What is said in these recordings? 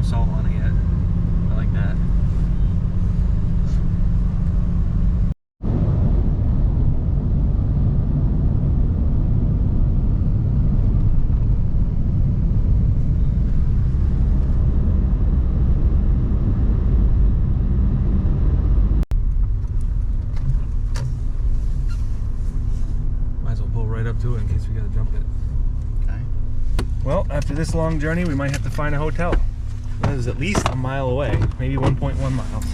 no salt on it yet. I like that. Might as well pull right up to it in case we gotta jump it. Okay. Well, After this long journey, we might have to find a hotel. That is at least a mile away, maybe 1.1 miles.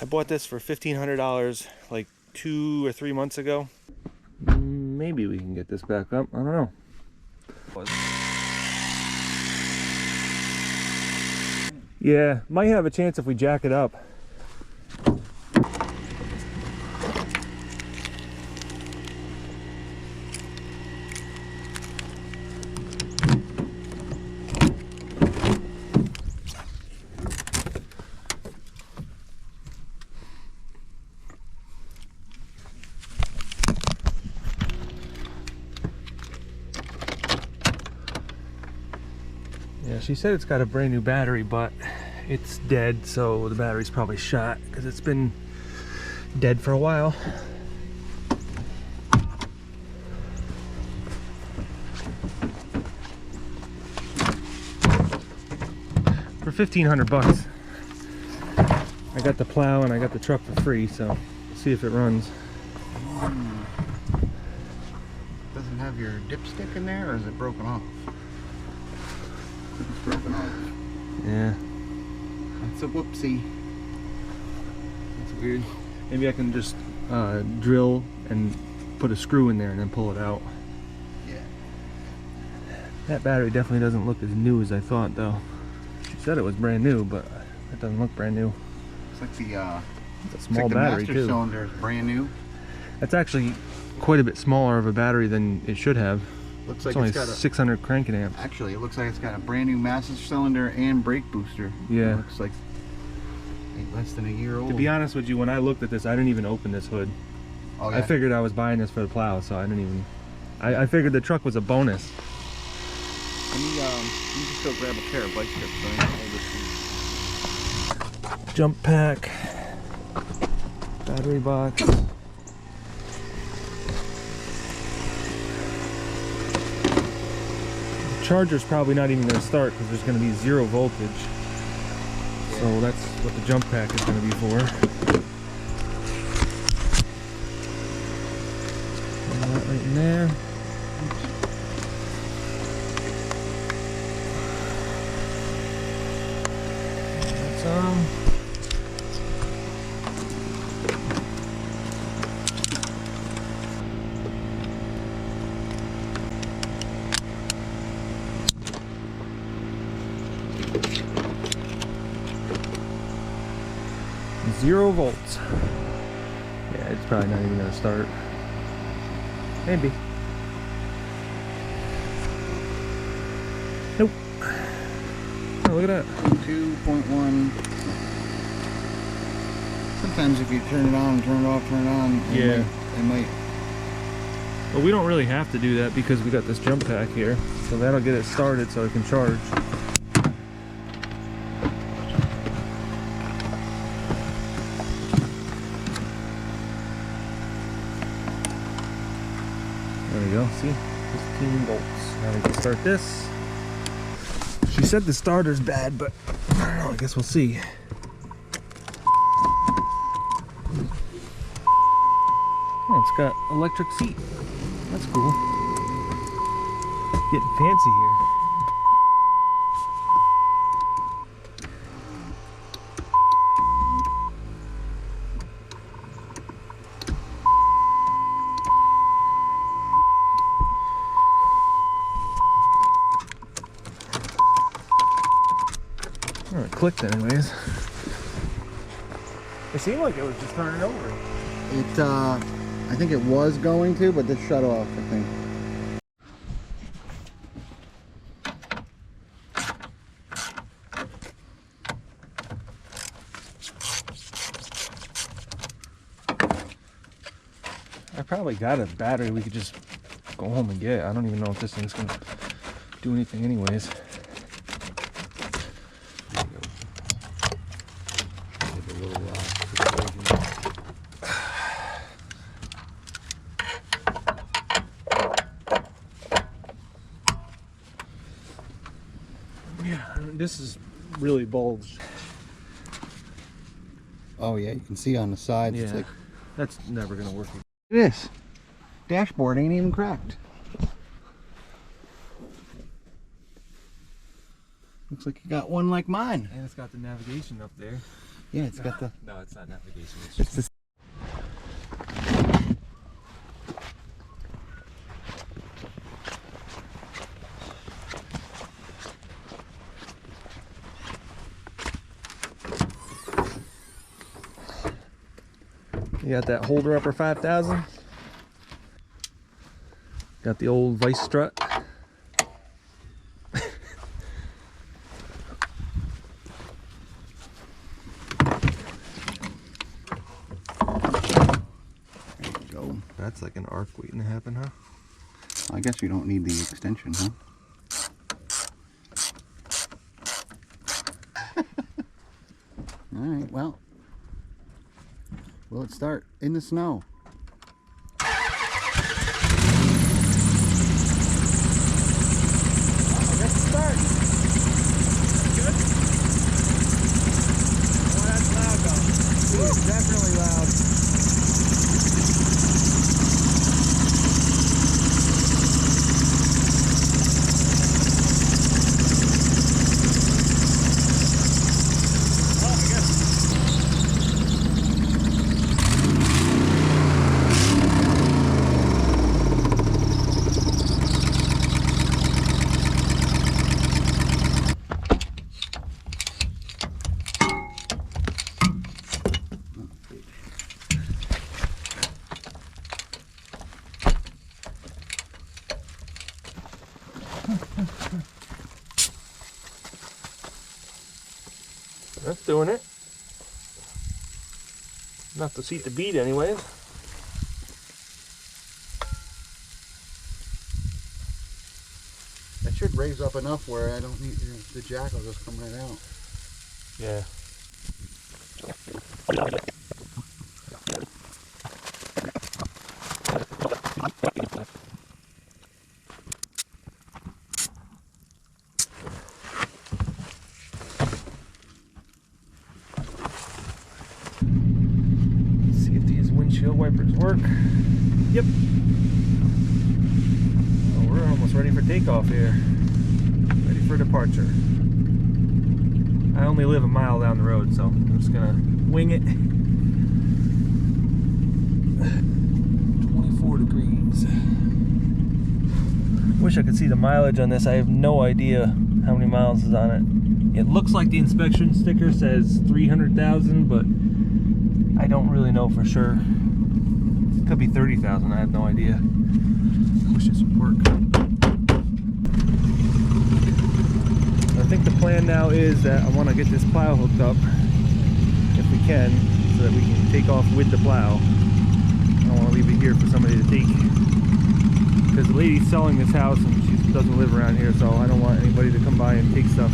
I bought this for $1,500 like 2 or 3 months ago. Maybe we can get this back up. I don't know. Yeah, might have a chance if we jack it up. Yeah, she said it's got a brand new battery, but it's dead, so the battery's probably shot because it's been dead for a while. For 1,500 bucks, I got the plow and I got the truck for free, so we'll see if it runs. Doesn't have your dipstick in there, or is it broken off? It's broken off. Yeah. That's a whoopsie. That's weird. Maybe I can just drill and put a screw in there and then pull it out. Yeah. That battery definitely doesn't look as new as I thought, though. She said it was brand new, but it doesn't look brand new. It's like the it's a small battery, master too. cylinder is brand new. That's actually quite a bit smaller of a battery than it should have. Looks like it's only it's got 600 cranking amps. Actually, it looks like it's got a brand new master cylinder and brake booster. Yeah. It looks like less than a year old. To be honest with you, when I looked at this, I didn't even open this hood. Oh, yeah? I figured I was buying this for the plow, so I didn't even... I figured the truck was a bonus. Let me just go grab a pair of bike strips so I can hold this. Jump pack. Battery box. The charger's probably not even going to start because there's going to be 0 voltage. So that's what the jump pack is going to be for. Put that right in there. That's Zero volts. Yeah, it's probably not even gonna start. Maybe. Nope. Oh, look at that. 2.1. Sometimes if you turn it on, turn it off, turn it on, yeah, it might. Well, we don't really have to do that because we got this jump pack here, so that'll get it started so it can charge. There we go, see? 15 volts. Now we can start this. She said the starter's bad, but I don't know, I guess we'll see. Oh, it's got electric seat. That's cool. Getting fancy here. Oh, it clicked anyways. It seemed like it was just turning over. It, I think it was going to, but this shut off, I think. probably got a battery we could just go home and get. I don't even know if this thing's gonna do anything anyways. Yeah, this is really bulged. Oh yeah, you can see on the sides. Yeah, It's like, that's never gonna work. this dashboard ain't even cracked. Looks like you got one like mine. And it's got the navigation up there. Yeah, it's got the. No, it's not navigation. It's It's just the. You got that holder upper 5000. Got the old vice strut. There you go. That's like an arc waiting to happen, huh? I guess you don't need the extension, huh? All right, well, will it start in the snow? I guess it starts. Good? Oh, that's loud though. Ooh, definitely loud. That's doing it. Enough to seat the bead anyways. That should raise up enough where I don't need the jack will just come right out. Yeah. See if these windshield wipers work. Yep. Oh, we're almost ready for takeoff here. Ready for departure. I only live a mile down the road, so I'm just gonna wing it. 24 degrees. Wish I could see the mileage on this. I have no idea how many miles is on it. It looks like the inspection sticker says 300,000, but I don't really know for sure. It could be 30,000, I have no idea. Wish this would work. I think the plan now is that I want to get this plow hooked up, if we can, so that we can take off with the plow. I don't want to leave it here for somebody to take, because the lady's selling this house and she doesn't live around here, so I don't want anybody to come by and take stuff.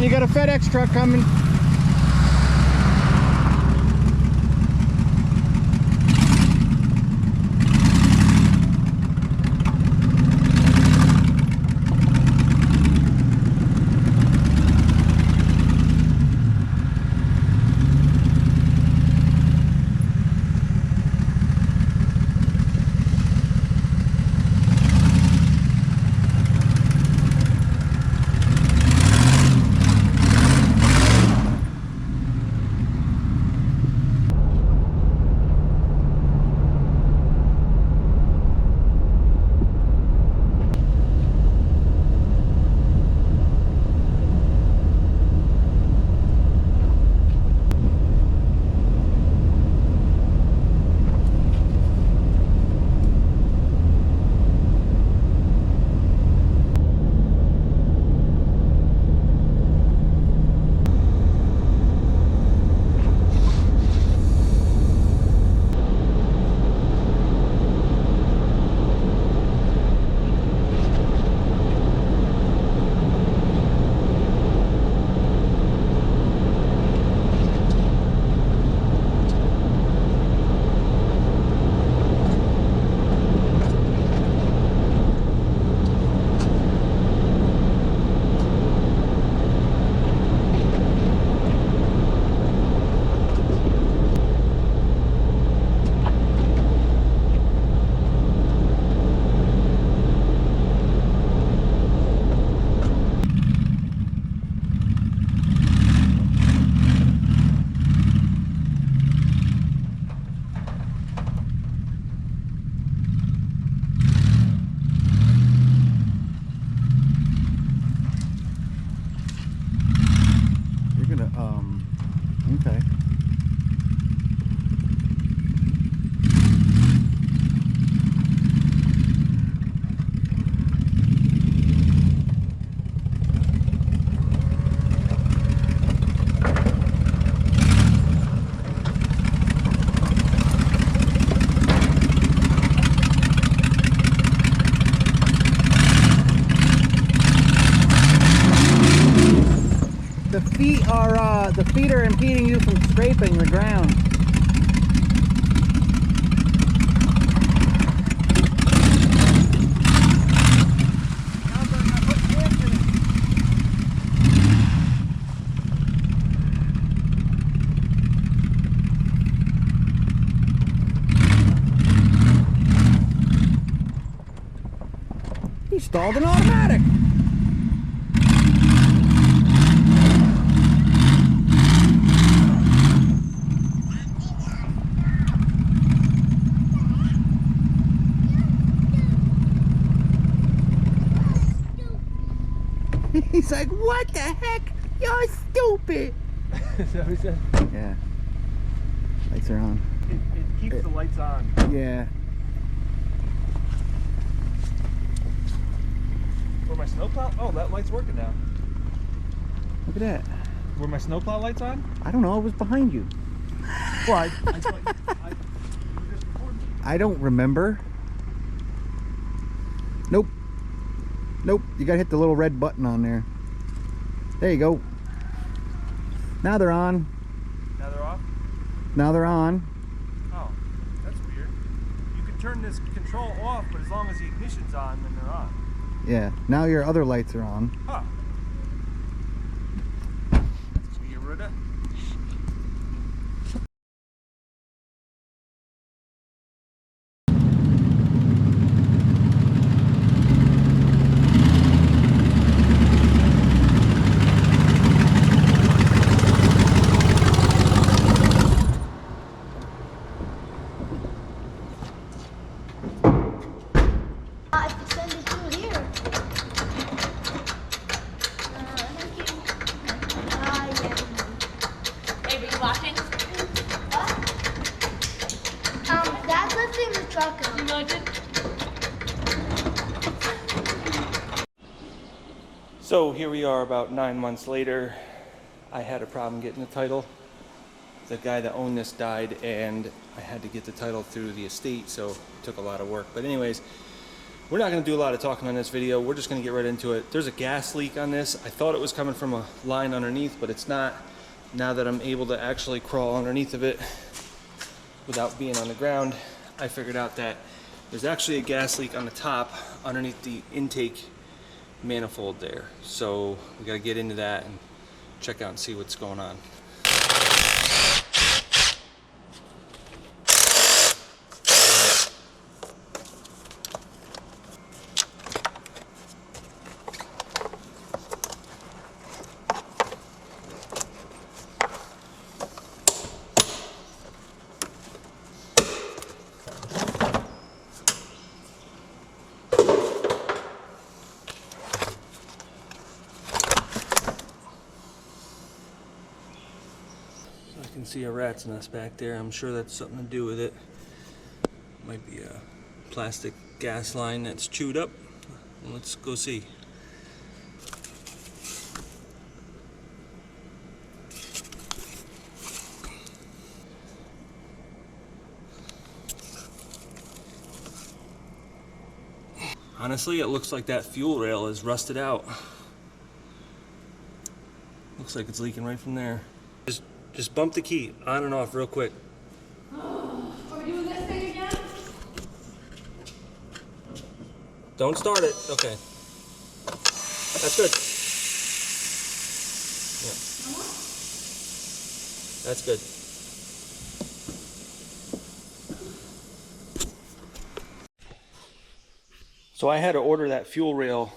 on, you got a FedEx truck coming. Okay. The feet are impeding you from scraping the ground. He stalled an automatic. He's like, what the heck? You're stupid. Is that what he said? Yeah. Lights are on. It keeps the lights on. Yeah. Were my snowplow? Oh, that light's working now. Look at that. Were my snowplow lights on? I don't know. It was behind you. Well, I thought you were just recording me. I don't remember. Nope. Nope. You gotta hit the little red button on there. There you go. Now they're on. Now they're off? Now they're on. Oh, that's weird. You can turn this control off, but as long as the ignition's on, then they're on. Yeah. Now your other lights are on. Huh. That's weird. I have to send it through here. Thank you. Yeah. Hey, were you watching? What? Dad's lifting the truck up. You watching? So here we are about 9 months later. I had a problem getting the title. The guy that owned this died and I had to get the title through the estate, so it took a lot of work. But anyways, We're not going to do a lot of talking on this video. We're just going to get right into it. There's a gas leak on this. I thought it was coming from a line underneath, but it's not. Now that I'm able to actually crawl underneath of it without being on the ground, I figured out that there's actually a gas leak on the top underneath the intake manifold there. So we got to get into that and check out and see what's going on. I can see a rat's nest back there. I'm sure that's something to do with it. Might be a plastic gas line that's chewed up. Let's go see. Honestly, it looks like that fuel rail is rusted out. Looks like it's leaking right from there. Just bump the key on and off real quick. Are we doing this thing again? Don't start it. Okay. That's good. Yeah. That's good. So I had to order that fuel rail,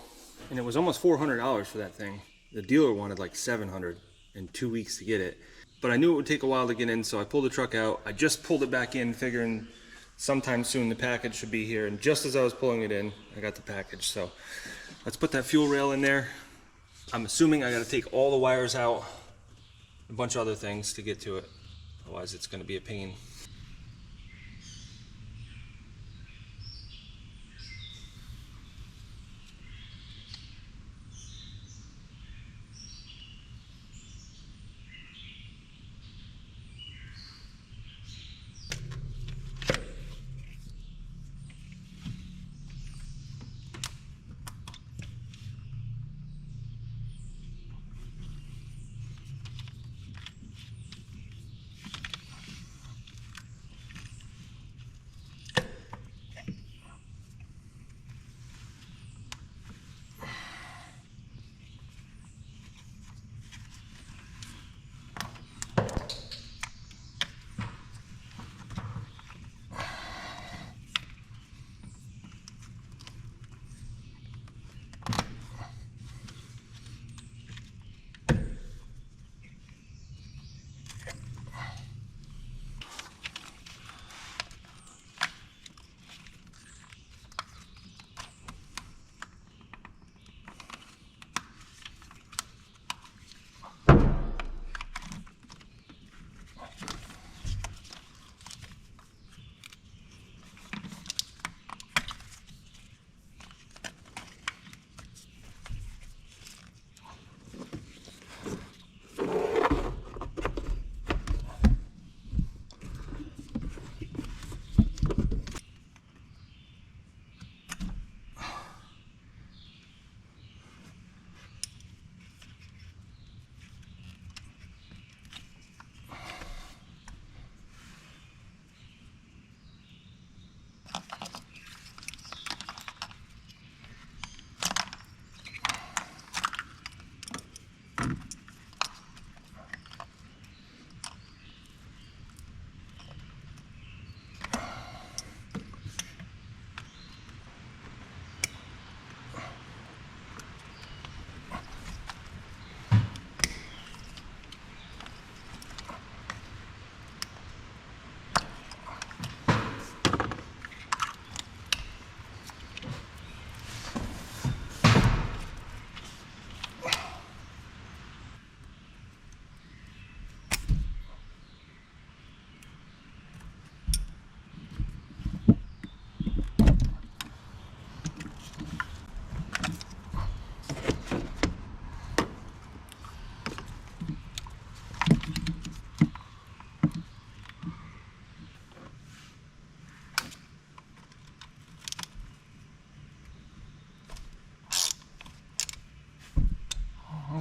and it was almost $400 for that thing. The dealer wanted like $700 in 2 weeks to get it. But I knew it would take a while to get in, so I pulled the truck out. I just pulled it back in, figuring sometime soon the package should be here. And just as I was pulling it in, I got the package. So let's put that fuel rail in there. I'm assuming I got to take all the wires out, a bunch of other things to get to it. Otherwise, it's going to be a pain.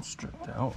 all stripped out.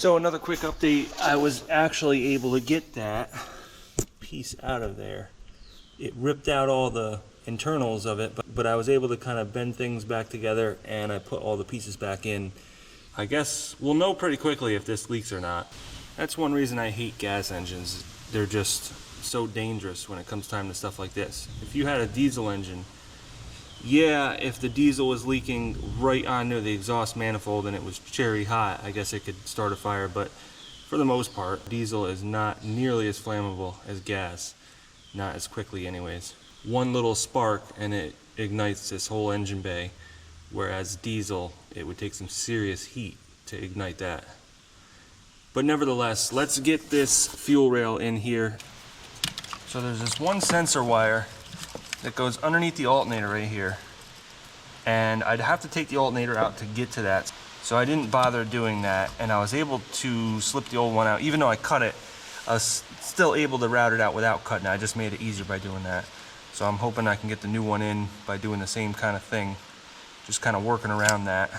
So another quick update, I was actually able to get that piece out of there. It ripped out all the internals of it, but I was able to kind of bend things back together and I put all the pieces back in. I guess we'll know pretty quickly if this leaks or not. That's one reason I hate gas engines. They're just so dangerous when it comes time to stuff like this. If you had a diesel engine, yeah, if the diesel was leaking right onto the exhaust manifold and it was cherry hot, I guess it could start a fire, but for the most part, diesel is not nearly as flammable as gas. Not as quickly anyways. One little spark and it ignites this whole engine bay, whereas diesel, it would take some serious heat to ignite that. But nevertheless, let's get this fuel rail in here. So there's this one sensor wire that goes underneath the alternator right here. And I'd have to take the alternator out to get to that. So I didn't bother doing that, and I was able to slip the old one out. Even though I cut it, I was still able to route it out without cutting it. I just made it easier by doing that. So I'm hoping I can get the new one in by doing the same kind of thing. Just kind of working around that.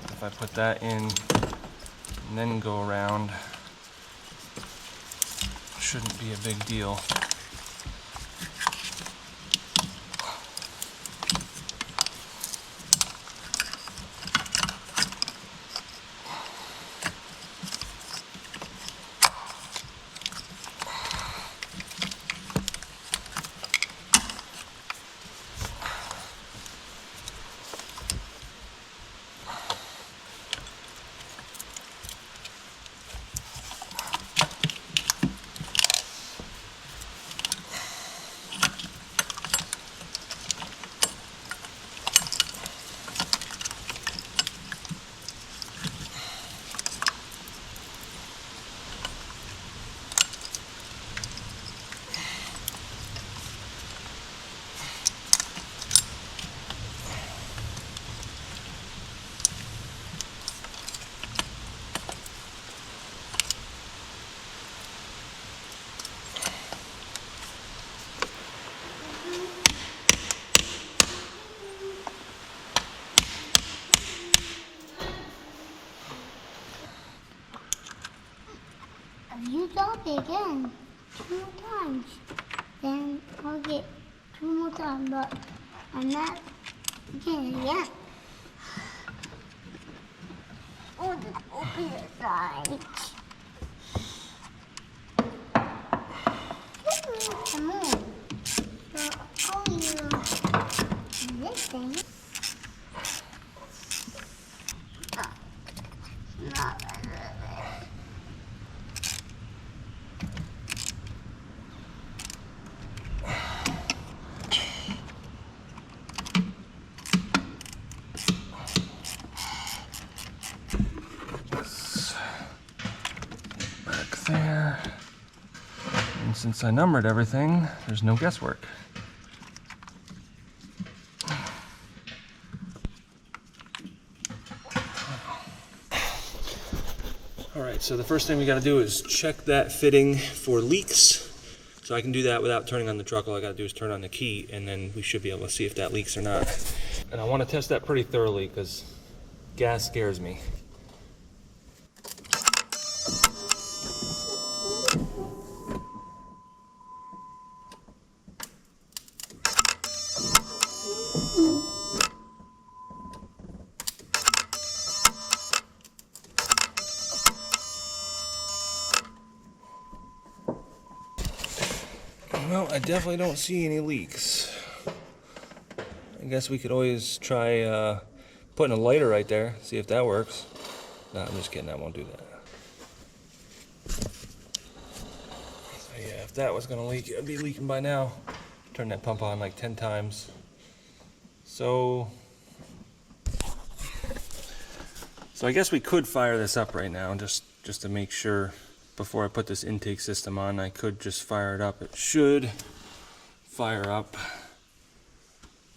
If I put that in and then go around. Shouldn't be a big deal. If you drop it again 2 more times, then I'll get 2 more times, but I'm not getting it again. Oh, the opposite side. Come on. So I'll use this thing. Not Back there. And since I numbered everything, there's no guesswork. All right, so the first thing we gotta do is check that fitting for leaks. So I can do that without turning on the truck. All I gotta do is turn on the key, and then we should be able to see if that leaks or not. And I wanna test that pretty thoroughly because gas scares me. Well, I definitely don't see any leaks. I guess we could always try putting a lighter right there, see if that works. No, I'm just kidding, I won't do that. So yeah, if that was gonna leak, it'd be leaking by now. Turn that pump on like 10 times. So I guess we could fire this up right now just to make sure. Before I put this intake system on, I could just fire it up. It should fire up.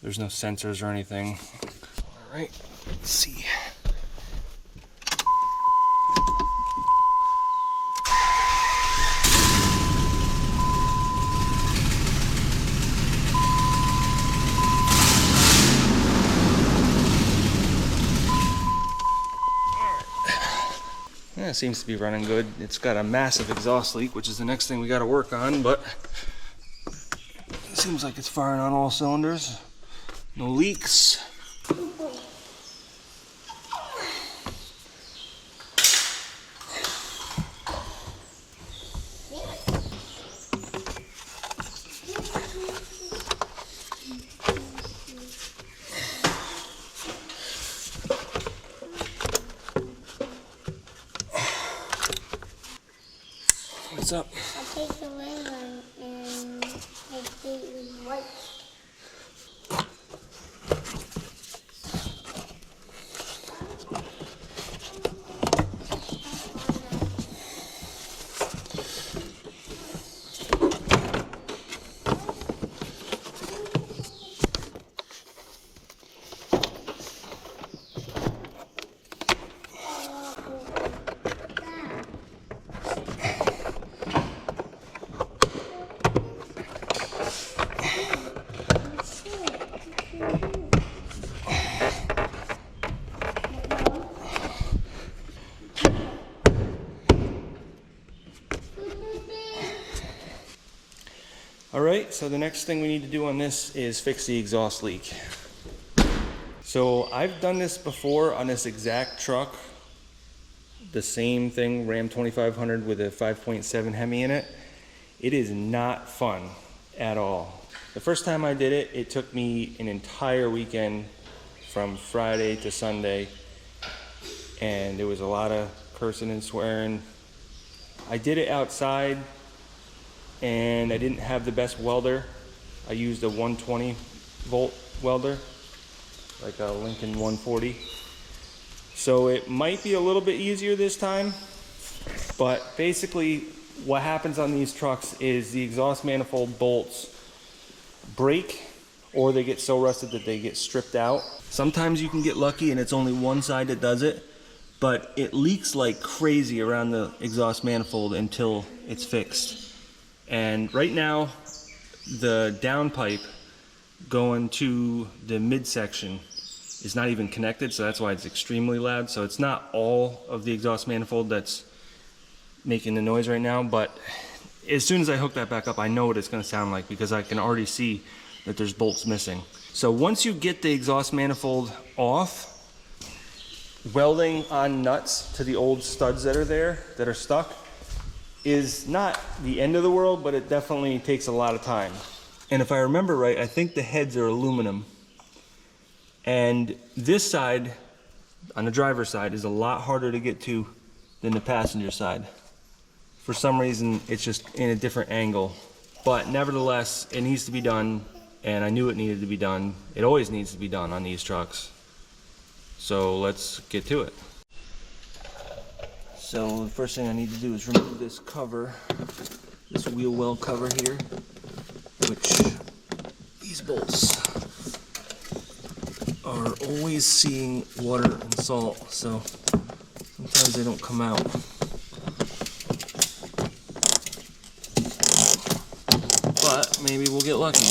There's no sensors or anything. All right, let's see. Yeah, it seems to be running good. It's got a massive exhaust leak, which is the next thing we got to work on, but it seems like it's firing on all cylinders. No leaks. What's up? I'll take the ring and make it white. All right, so the next thing we need to do on this is fix the exhaust leak. So I've done this before on this exact truck, the same thing, Ram 2500 with a 5.7 Hemi in it. It is not fun at all. The first time I did it, it took me an entire weekend from Friday to Sunday, and there was a lot of cursing and swearing. I did it outside, and I didn't have the best welder. I used a 120 volt welder, like a Lincoln 140. So it might be a little bit easier this time, but basically what happens on these trucks is the exhaust manifold bolts break, or they get so rusted that they get stripped out. Sometimes you can get lucky and it's only one side that does it, but it leaks like crazy around the exhaust manifold until it's fixed. And right now, the downpipe going to the midsection is not even connected, so that's why it's extremely loud. So it's not all of the exhaust manifold that's making the noise right now, but as soon as I hook that back up, I know what it's going to sound like, because I can already see that there's bolts missing. So once you get the exhaust manifold off, welding on nuts to the old studs that are there, that are stuck, is not the end of the world, but it definitely takes a lot of time. And if I remember right, I think the heads are aluminum. And this side, on the driver's side, is a lot harder to get to than the passenger side. For some reason, it's just in a different angle. But nevertheless, it needs to be done, and I knew it needed to be done. It always needs to be done on these trucks. So let's get to it. So the first thing I need to do is remove this cover, this wheel well cover here, which these bolts are always seeing water and salt, so sometimes they don't come out. But maybe we'll get lucky.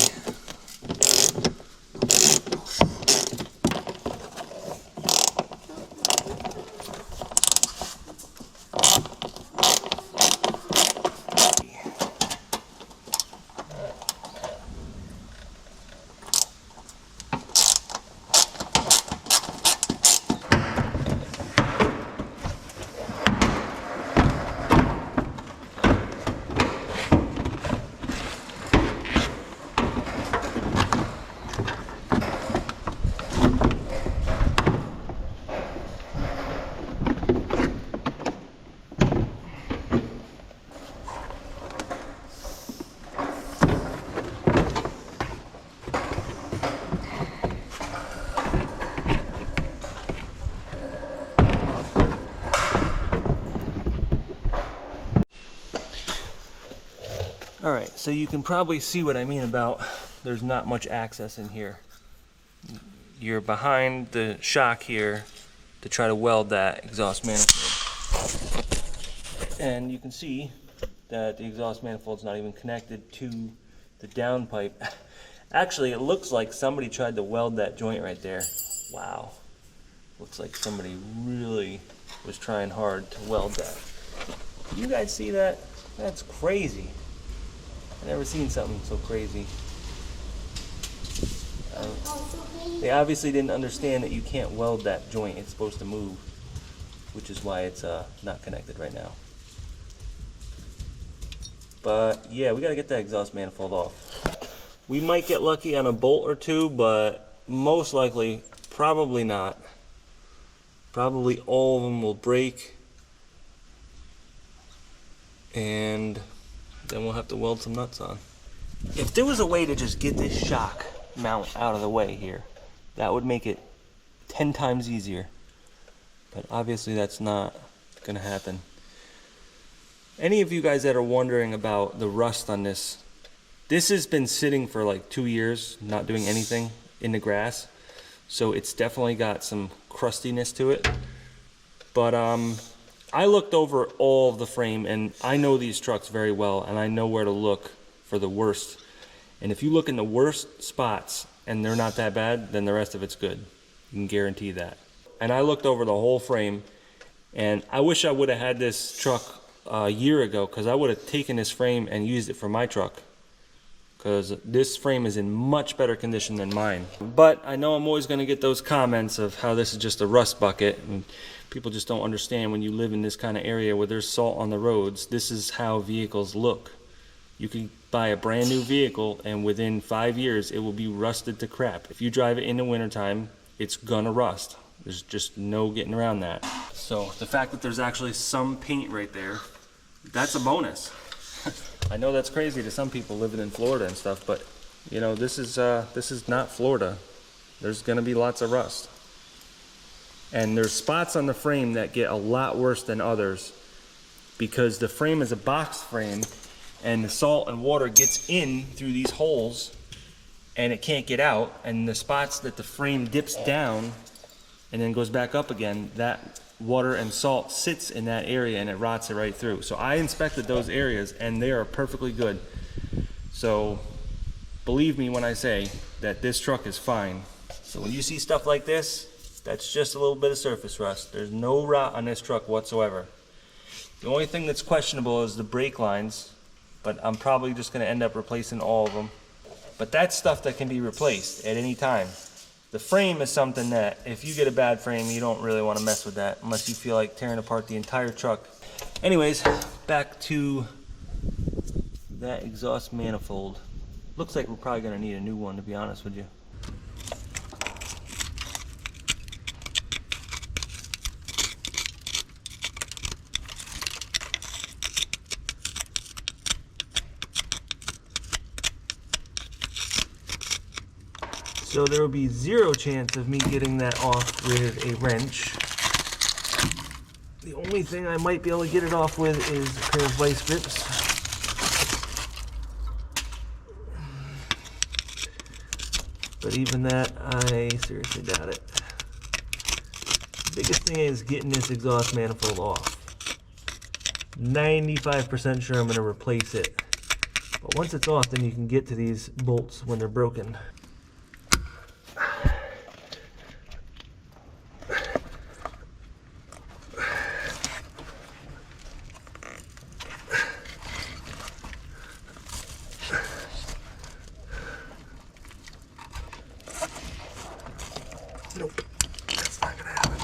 Alright, so you can probably see what I mean about there's not much access in here. You're behind the shock here to try to weld that exhaust manifold. And you can see that the exhaust manifold's not even connected to the downpipe. Actually, it looks like somebody tried to weld that joint right there. Wow. Looks like somebody really was trying hard to weld that. You guys see that? That's crazy. I've never seen something so crazy. They obviously didn't understand that you can't weld that joint. It's supposed to move, which is why it's not connected right now. But yeah, we gotta get that exhaust manifold off. We might get lucky on a bolt or two, but most likely, probably not. Probably all of them will break, and then we'll have to weld some nuts on. If there was a way to just get this shock mount out of the way here, that would make it 10 times easier. But obviously that's not gonna happen. Any of you guys that are wondering about the rust on this, this has been sitting for like 2 years, not doing anything in the grass. So it's definitely got some crustiness to it. But I looked over all of the frame, and I know these trucks very well, and I know where to look for the worst. And if you look in the worst spots and they're not that bad, then the rest of it's good. You can guarantee that. And I looked over the whole frame, and I wish I would have had this truck a year ago, because I would have taken this frame and used it for my truck. because this frame is in much better condition than mine. But I know I'm always going to get those comments of how this is just a rust bucket, and people just don't understand when you live in this kind of area where there's salt on the roads. This is how vehicles look. You can buy a brand new vehicle and within 5 years it will be rusted to crap. If you drive it in the wintertime, it's gonna rust. There's just no getting around that. So the fact that there's actually some paint right there, that's a bonus. I know that's crazy to some people living in Florida and stuff, but you know, this is not Florida. There's gonna be lots of rust. And there's spots on the frame that get a lot worse than others because the frame is a box frame and the salt and water gets in through these holes and it can't get out, and the spots that the frame dips down and then goes back up again, that water and salt sits in that area and it rots it right through. So I inspected those areas and they are perfectly good. So believe me when I say that this truck is fine. So when you see stuff like this, that's just a little bit of surface rust. There's no rot on this truck whatsoever. The only thing that's questionable is the brake lines, but I'm probably just going to end up replacing all of them. But that's stuff that can be replaced at any time. The frame is something that, if you get a bad frame, you don't really want to mess with that unless you feel like tearing apart the entire truck. Anyways, back to that exhaust manifold. Looks like we're probably going to need a new one, to be honest with you. So there will be zero chance of me getting that off with a wrench. The only thing I might be able to get it off with is a pair of vice grips. But even that, I seriously doubt it. The biggest thing is getting this exhaust manifold off. 95% sure I'm going to replace it. But once it's off, then you can get to these bolts when they're broken. Nope, that's not gonna happen.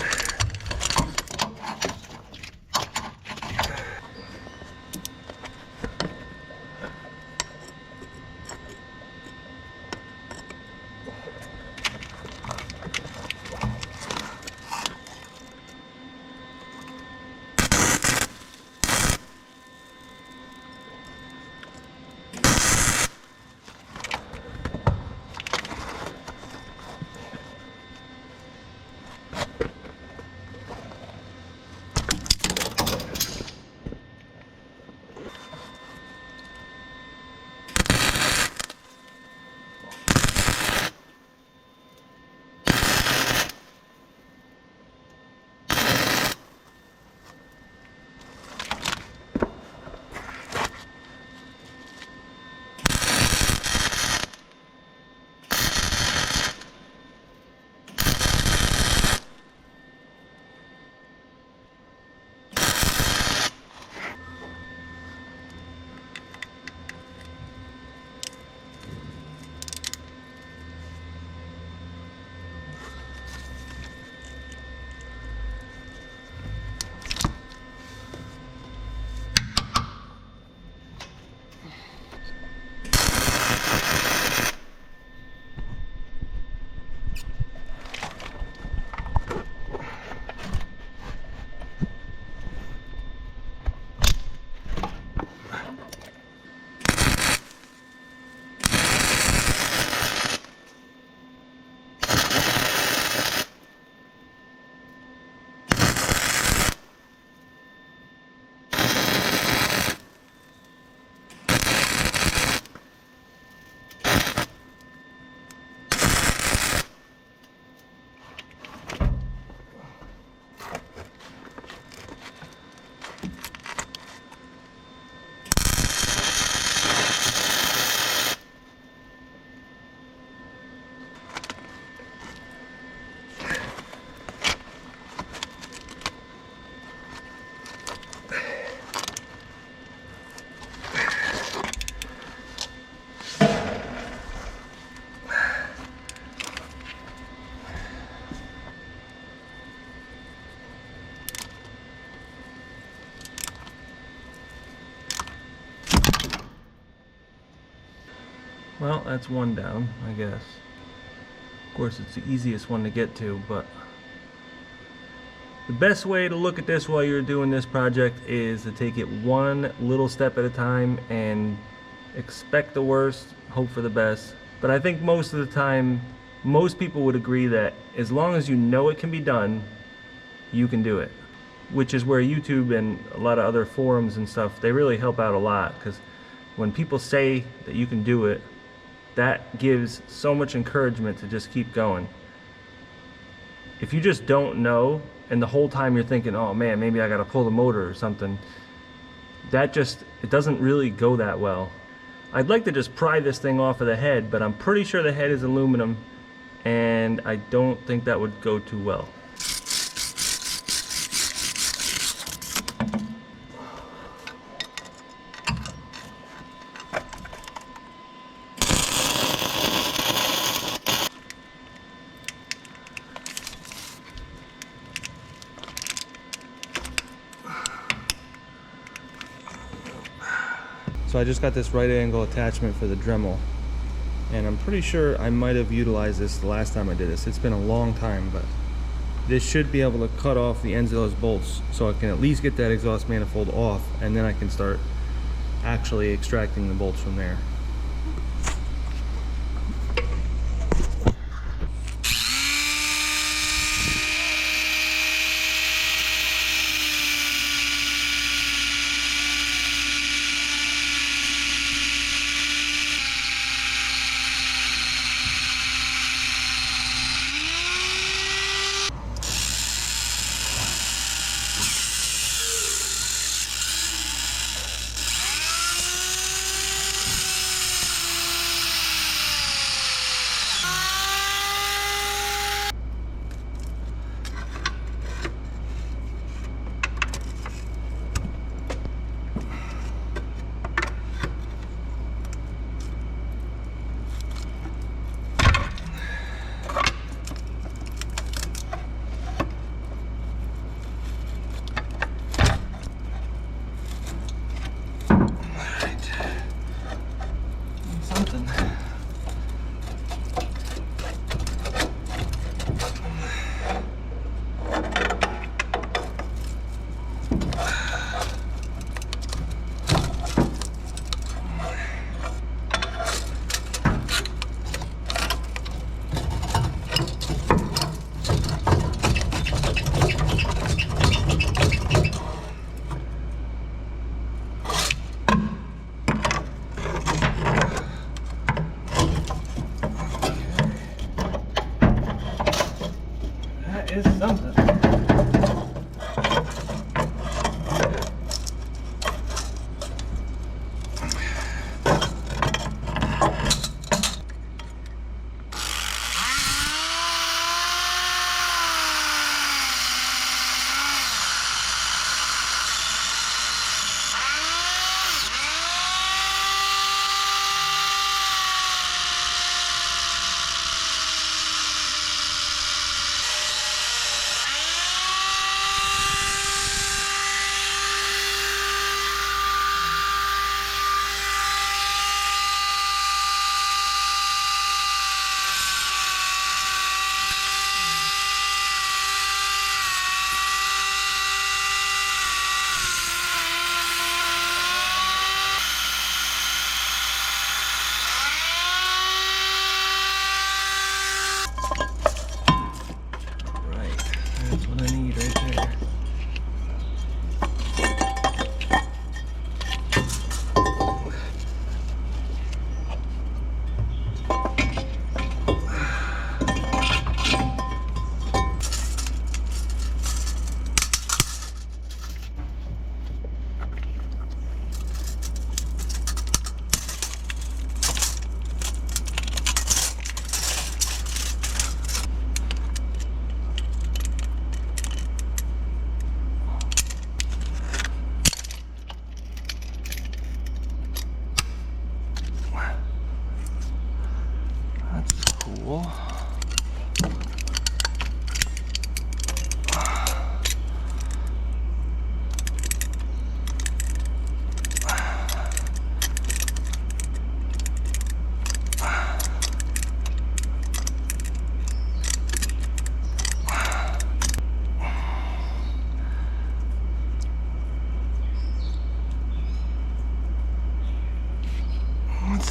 Well, that's one down, I guess. Of course, it's the easiest one to get to, but the best way to look at this while you're doing this project is to take it one little step at a time and expect the worst, hope for the best. But I think most of the time, most people would agree that as long as you know it can be done, you can do it. Which is where YouTube and a lot of other forums and stuff, they really help out a lot, because when people say that you can do it, that gives so much encouragement to just keep going. If you just don't know, and the whole time you're thinking, oh man, maybe I gotta pull the motor or something, it doesn't really go that well. I'd like to just pry this thing off of the head, but I'm pretty sure the head is aluminum, and I don't think that would go too well. So I just got this right angle attachment for the Dremel, and I'm pretty sure I might have utilized this the last time I did this. It's been a long time, but this should be able to cut off the ends of those bolts so I can at least get that exhaust manifold off, and then I can start actually extracting the bolts from there.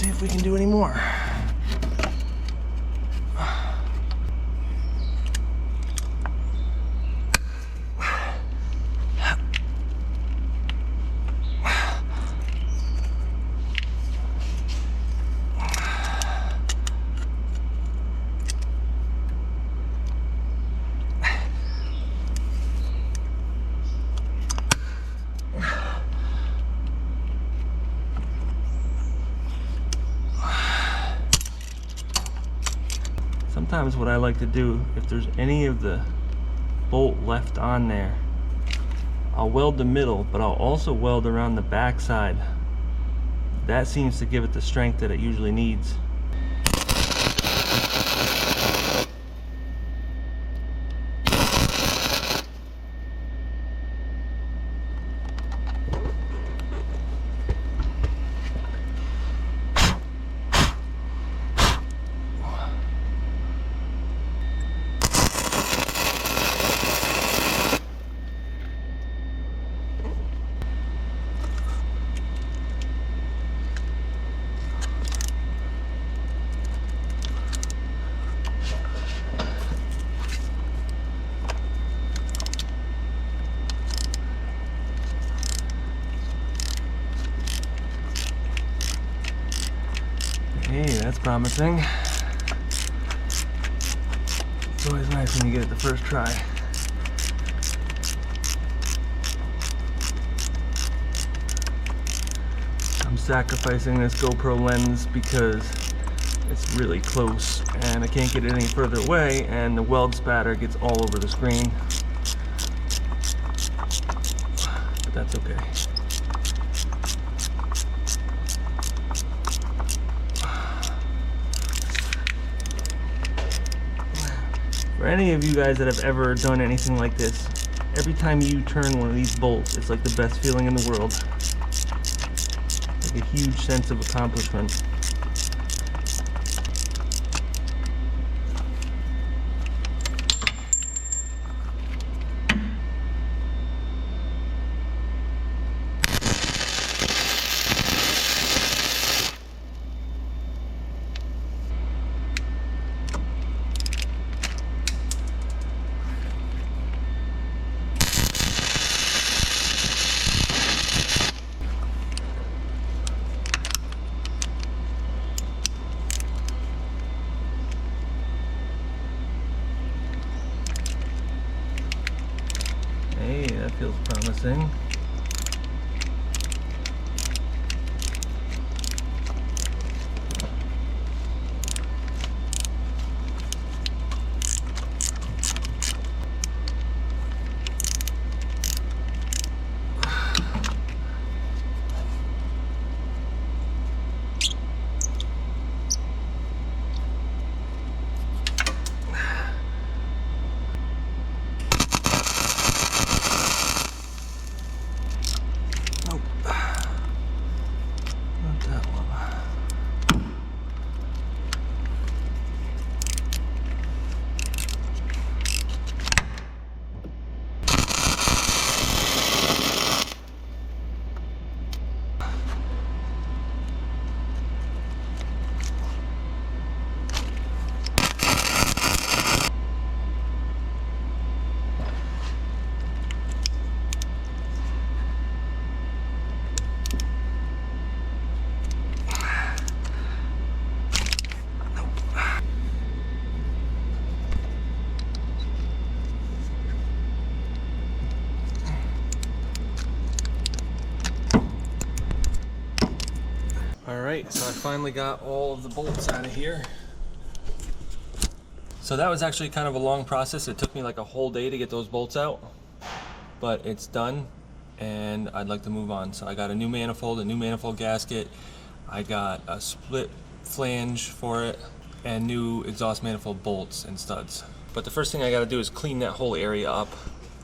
see if we can do any more. Sometimes what I like to do, if there's any of the bolt left on there, I'll weld the middle, but I'll also weld around the back side. That seems to give it the strength that it usually needs. Hey, that's promising. It's always nice when you get it the first try. I'm sacrificing this GoPro lens because it's really close and I can't get it any further away, and the weld spatter gets all over the screen. But that's okay. For any of you guys that have ever done anything like this, every time you turn one of these bolts, it's like the best feeling in the world. Like a huge sense of accomplishment. Hey, that feels promising. Alright, so I finally got all of the bolts out of here. So that was actually kind of a long process. It took me like a whole day to get those bolts out, but it's done and I'd like to move on. So I got a new manifold gasket, I got a split flange for it, and new exhaust manifold bolts and studs. But the first thing I gotta do is clean that whole area up.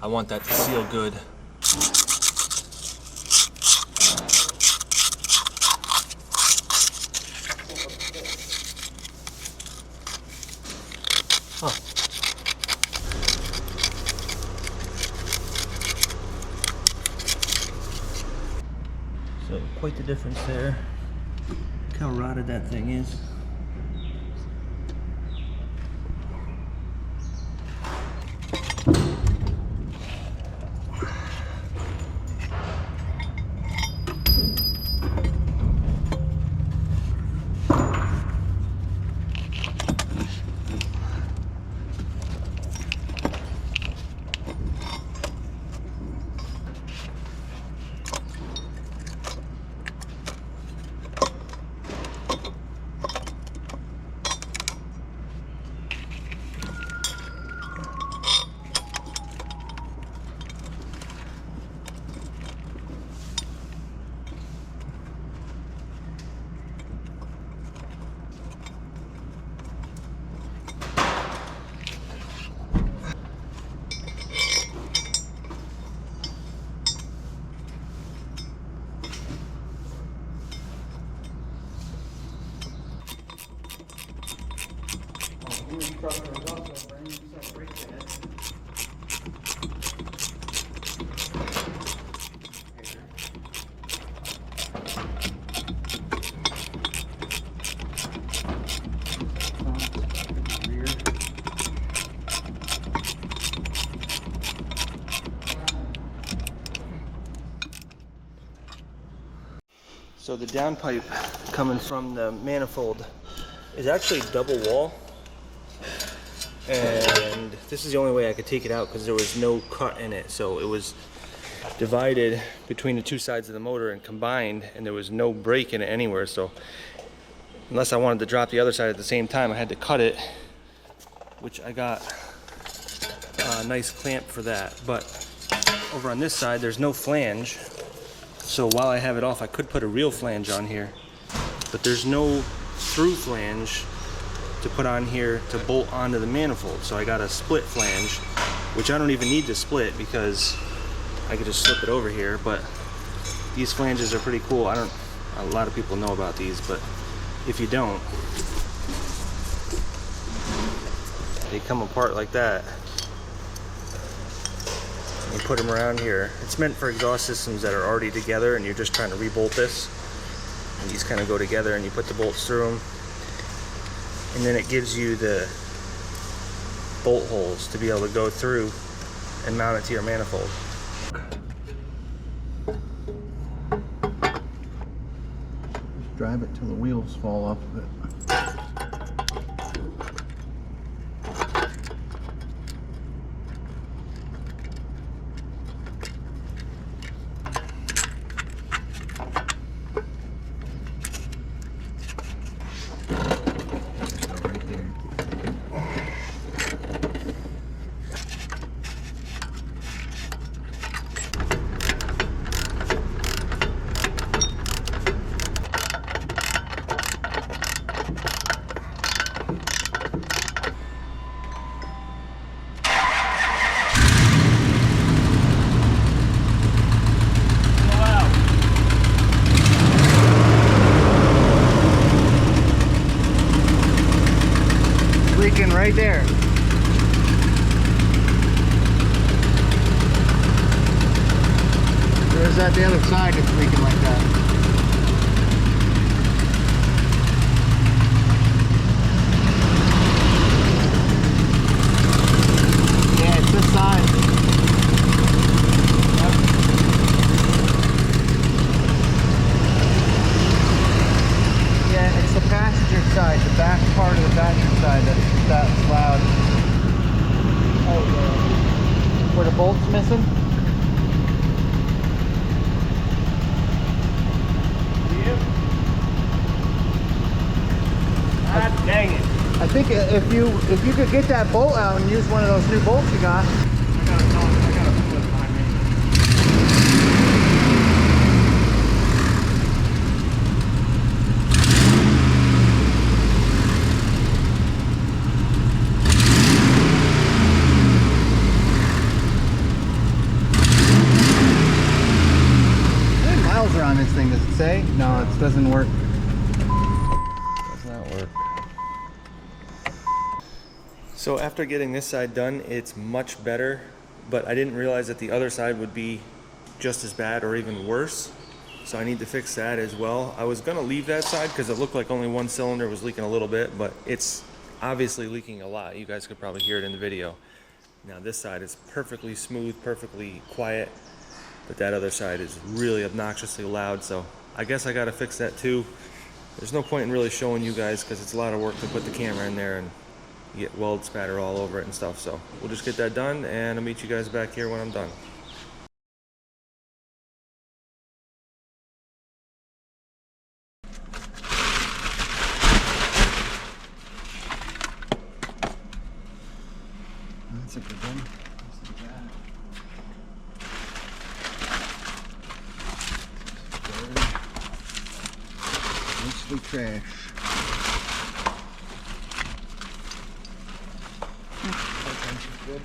I want that to seal good. Huh. So quite the difference there. how rotted that thing is. So the downpipe coming from the manifold is actually double wall, and this is the only way I could take it out because there was no cut in it. So it was divided between the two sides of the motor and combined, and there was no break in it anywhere. So unless I wanted to drop the other side at the same time, I had to cut it, which I got a nice clamp for that. But over on this side, there's no flange. So while I have it off, I could put a real flange on here, but there's no through flange to put on here to bolt onto the manifold. So I got a split flange, which I don't even need to split because I could just slip it over here. But these flanges are pretty cool. A lot of people know about these, but if you don't, they come apart like that. You put them around here. It's meant for exhaust systems that are already together and you're just trying to rebolt this. And these kind of go together and you put the bolts through them. And then it gives you the bolt holes to be able to go through and mount it to your manifold. Just drive it till the wheels fall off of it. Right there. There's that the other side that's leaking like that. Yeah, it's this side. Yep. Yeah, it's the passenger side, the back part of the passenger side that's loud. Oh, yeah. Where the bolt's missing? Yep. Ah, dang it. I think if you could get that bolt out and use one of those new bolts you got. I got a flip behind me. On this thing, does it say? No, it doesn't work. Does not work. So after getting this side done, it's much better, but I didn't realize that the other side would be just as bad or even worse. So I need to fix that as well. I was gonna leave that side because it looked like only one cylinder was leaking a little bit, but it's obviously leaking a lot. You guys could probably hear it in the video. Now this side is perfectly smooth, perfectly quiet, but that other side is really obnoxiously loud, so I guess I gotta fix that too. There's no point in really showing you guys because it's a lot of work to put the camera in there and get weld spatter all over it and stuff, so we'll just get that done and I'll meet you guys back here when I'm done. That's a good one. Mostly trash. Sometimes it's good.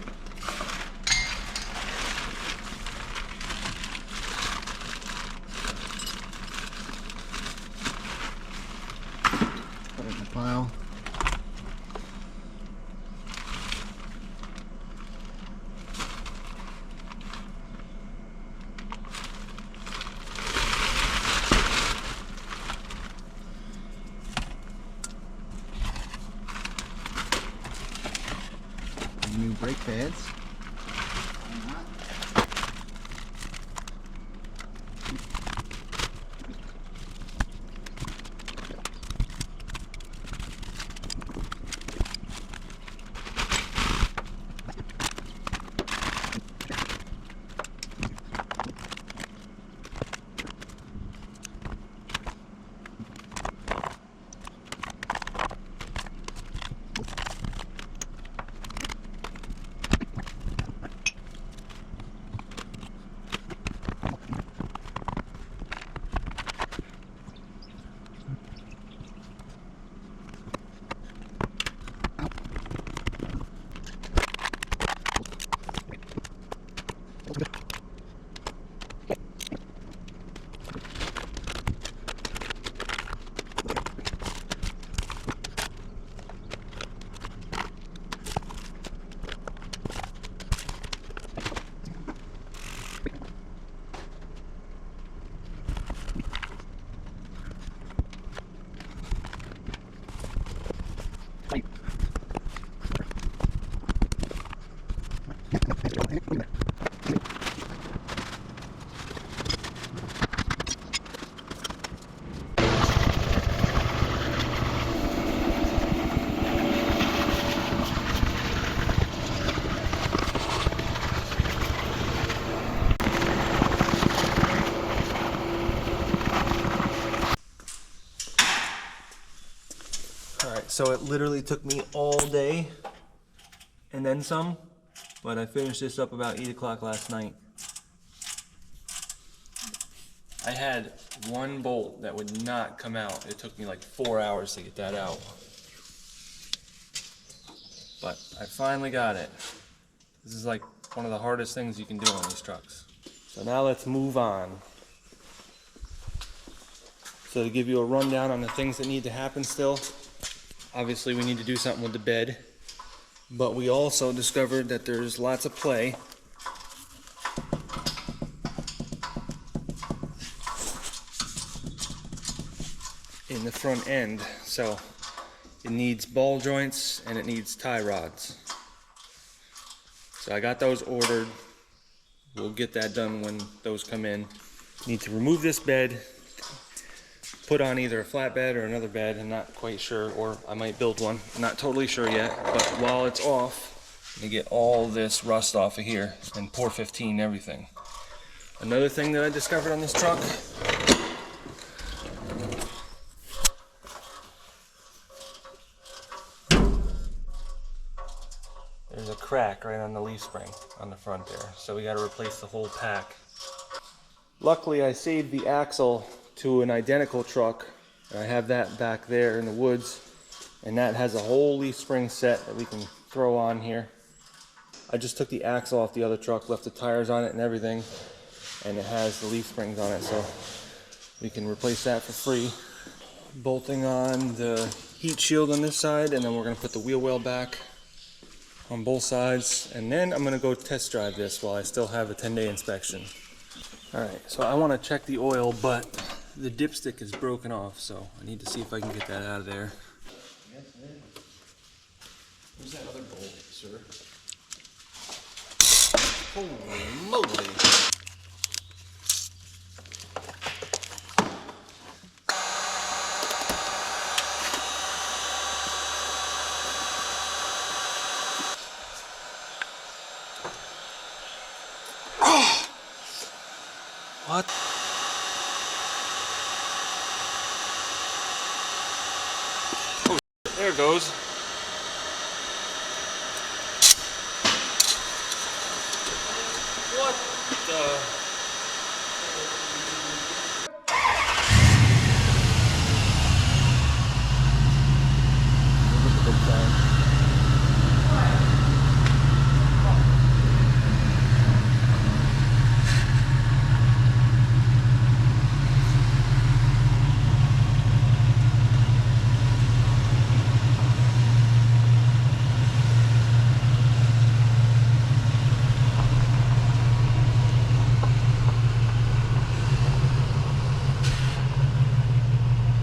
Put it in the pile. New brake pads. Alright, so it literally took me all day and then some, but I finished this up about 8 o'clock last night. I had one bolt that would not come out. It took me like 4 hours to get that out. But I finally got it. This is like one of the hardest things you can do on these trucks. So now let's move on. So to give you a rundown on the things that need to happen still, obviously we need to do something with the bed, but we also discovered that there's lots of play. In the front end, so it needs ball joints and it needs tie rods. So I got those ordered. We'll get that done when those come in. Need to remove this bed, put on either a flat bed or another bed. I'm not quite sure, or I might build one. I'm not totally sure yet, but while it's off, to get all this rust off of here and pour 15 everything. Another thing that I discovered on this truck, there's a crack right on the leaf spring on the front there, so we got to replace the whole pack. Luckily I saved the axle to an identical truck, and I have that back there in the woods, and that has a whole leaf spring set that we can throw on here. I just took the axle off the other truck, left the tires on it and everything, and it has the leaf springs on it, so we can replace that for free. Bolting on the heat shield on this side, and then we're going to put the wheel well back on both sides, and then I'm going to go test drive this while I still have a 10-day inspection. Alright, so I want to check the oil, but the dipstick is broken off, so I need to see if I can get that out of there. Where's that other bolt, sir? Holy moly! What? Oh, there it goes. What the?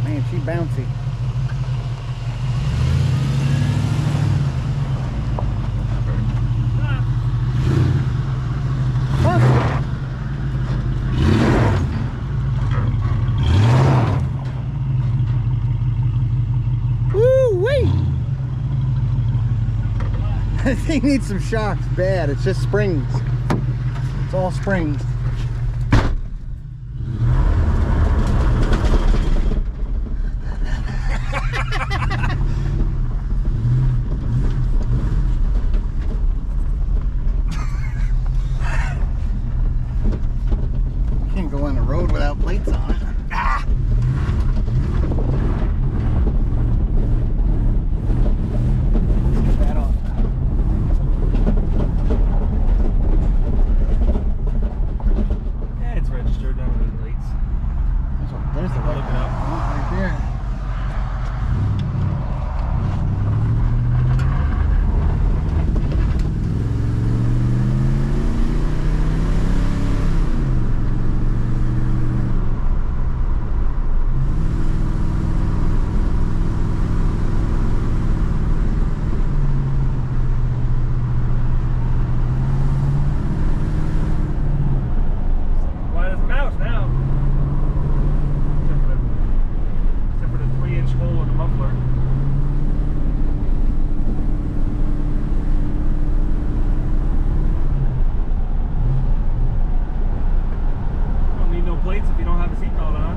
Man, she bouncy. Woo-wee! That thing needs some shocks bad. It's just springs. It's all springs. Can't go on the road without plates on it. Ah! Let's get that off. Yeah, it's registered, none of these lights. There's the Look it up. right there. Wide as a mouse now. Except for the 3-inch hole in the muffler. You don't need no plates if you don't have a seatbelt on.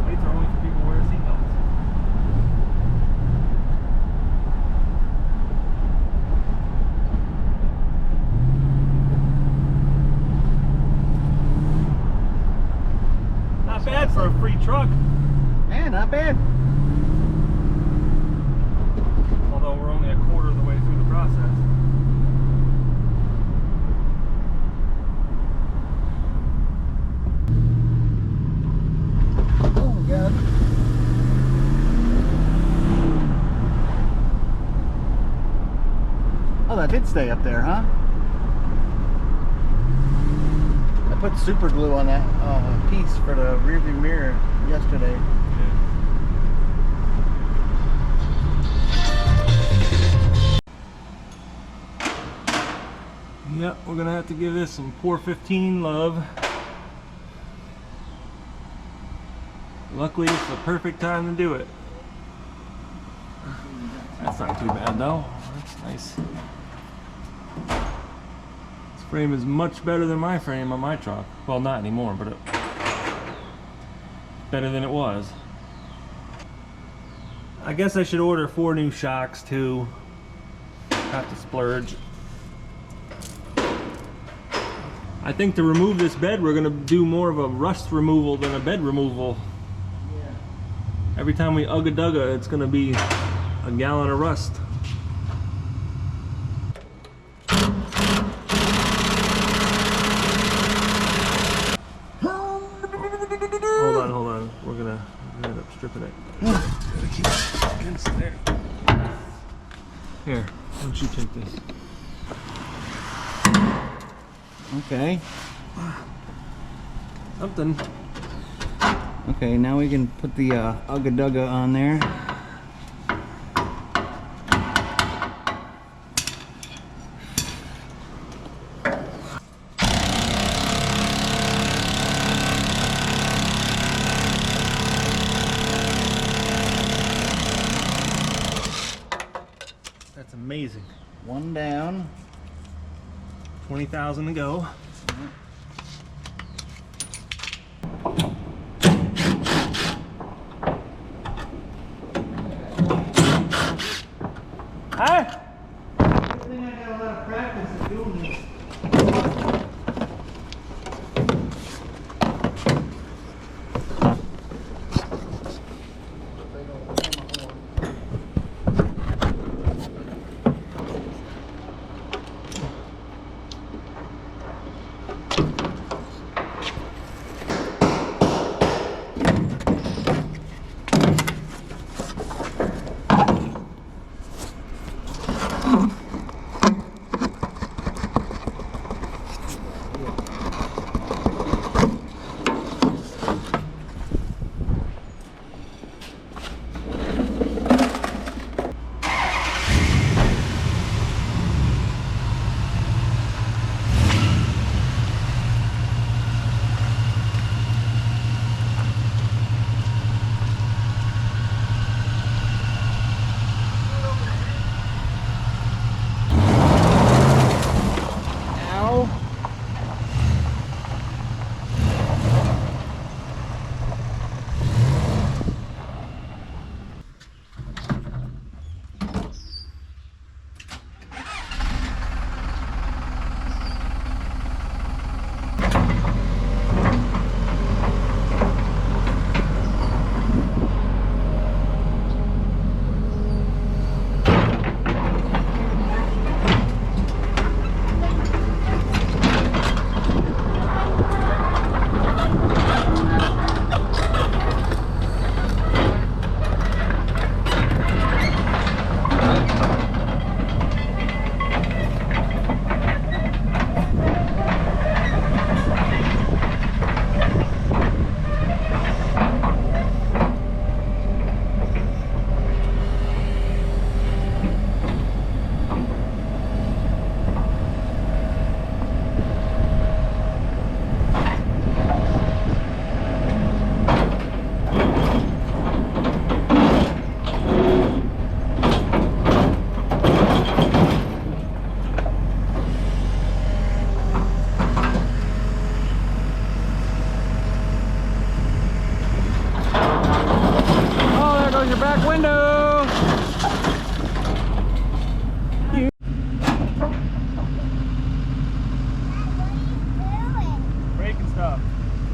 Plates are only for people wearing seatbelts. Not bad for a free truck, Man, not bad. although we're only a quarter of the way through the process. Oh my God. Oh, that did stay up there, huh? I put super glue on that piece for the rearview mirror yesterday. Yep, we're gonna have to give this some 415 love. Luckily, it's the perfect time to do it. That's not too bad though. That's nice. This frame is much better than my frame on my truck. Well, not anymore, but it's better than it was. I guess I should order 4 new shocks too. Have to splurge. I think to remove this bed, we're gonna do more of a rust removal than a bed removal. Yeah. Every time we ugga-dugga, it's gonna be a gallon of rust. Hold on. We're gonna end up stripping it. Gotta keep it against there. Here, why don't you take this? Okay. Something. Okay, now we can put the Ugga Dugga on there. That's amazing. One down. 20,000 to go. Hi. Good thing I got a lot of practice at doing this.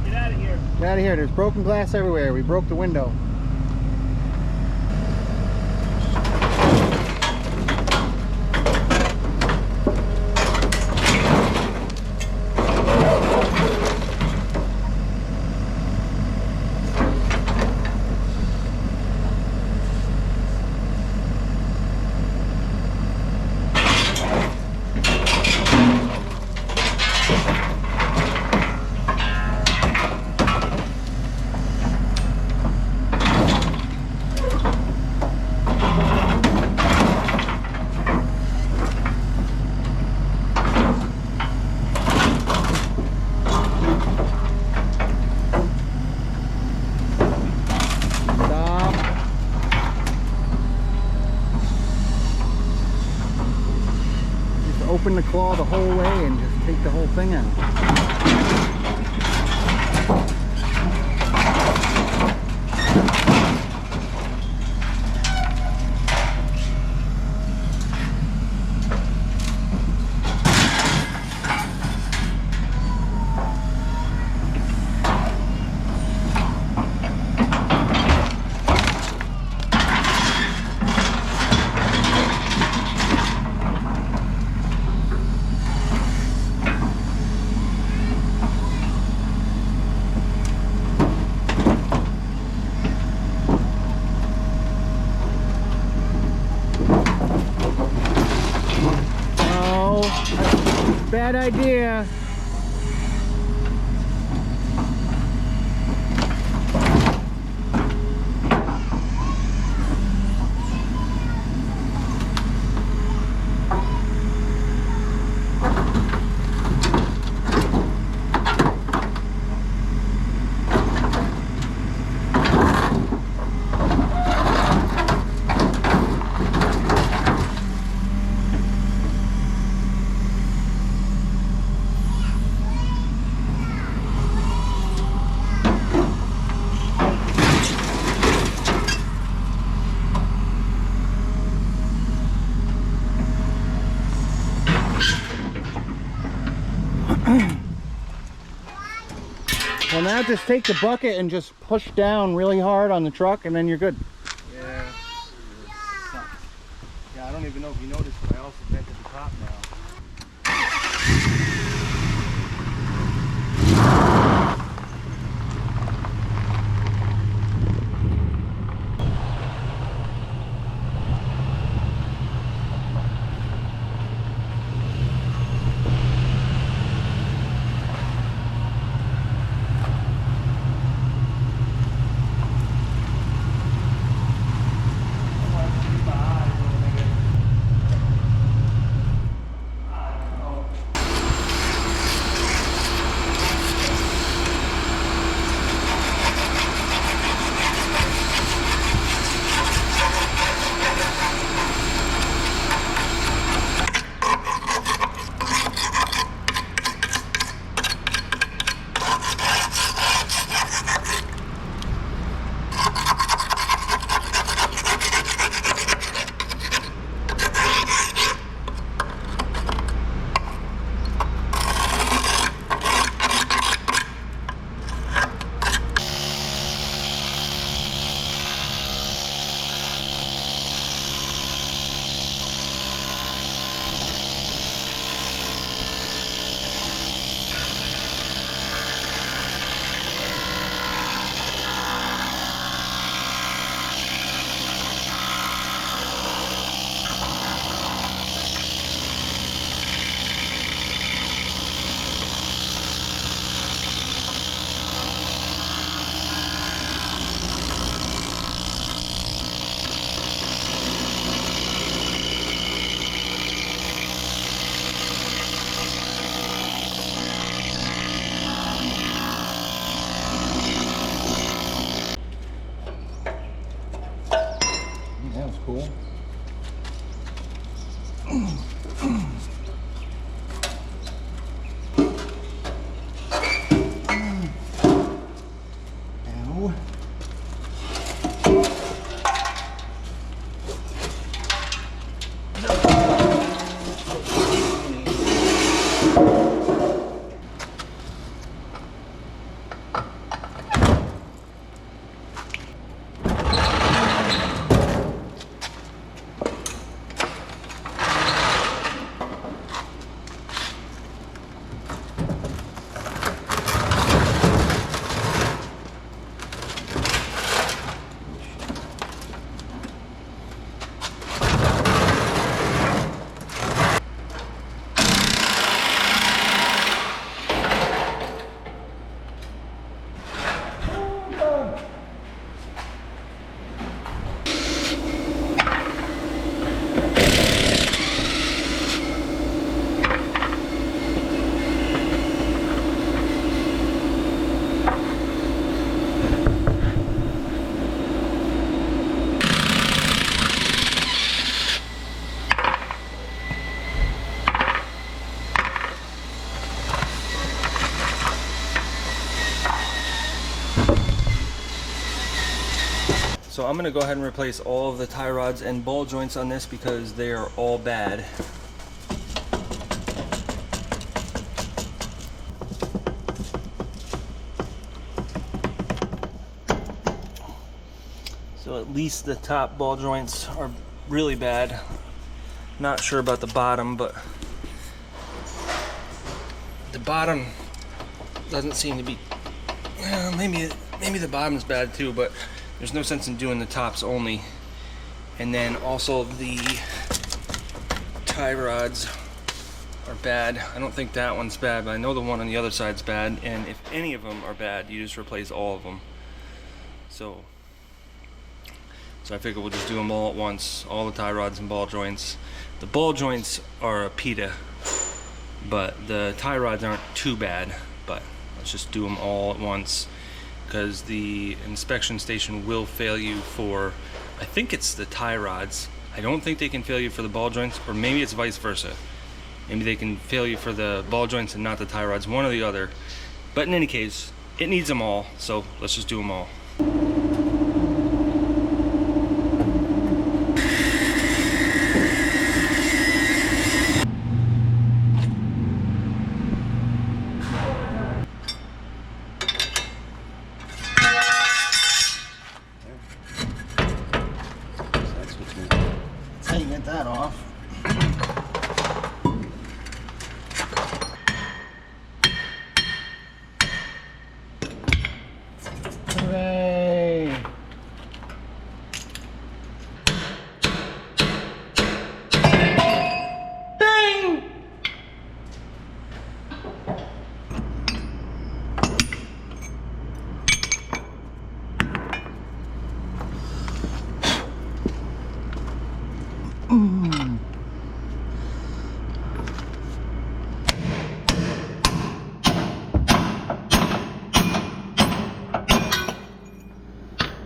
Get out of here. There's broken glass everywhere. We broke the window. Open the claw the whole way and just take the whole thing out. Bad idea. Well, now just take the bucket and just push down really hard on the truck, and then you're good. Yeah. Yeah, I don't even know if you noticed, but I also vented the top now. That was cool. Ow. So I'm gonna go ahead and replace all of the tie rods and ball joints on this because they are all bad. So at least the top ball joints are really bad. Not sure about the bottom, but the bottom doesn't seem to be, maybe the bottom's bad too, but there's no sense in doing the tops only. And then also the tie rods are bad. I don't think that one's bad, but I know the one on the other side's bad. And if any of them are bad, you just replace all of them. So I figure we'll just do them all at once, all the tie rods and ball joints. The ball joints are a PETA, but the tie rods aren't too bad. But let's just do them all at once, because the inspection station will fail you for, I think it's the tie rods. I don't think they can fail you for the ball joints, or maybe it's vice versa. Maybe they can fail you for the ball joints and not the tie rods, one or the other. But in any case, it needs them all, so let's just do them all.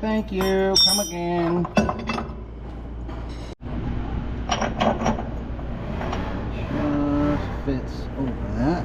Thank you. Come again. Just fits over that.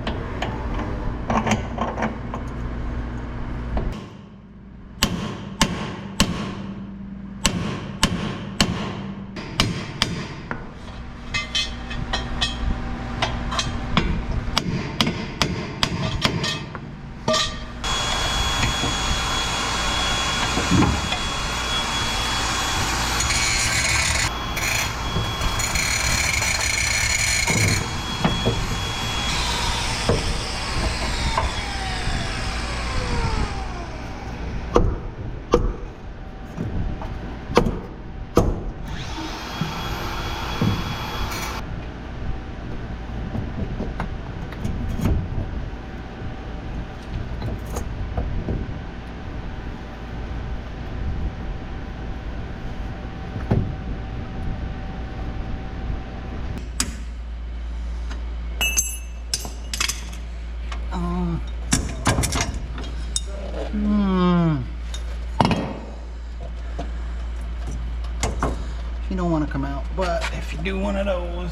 You don't want to come out, but if you do one of those,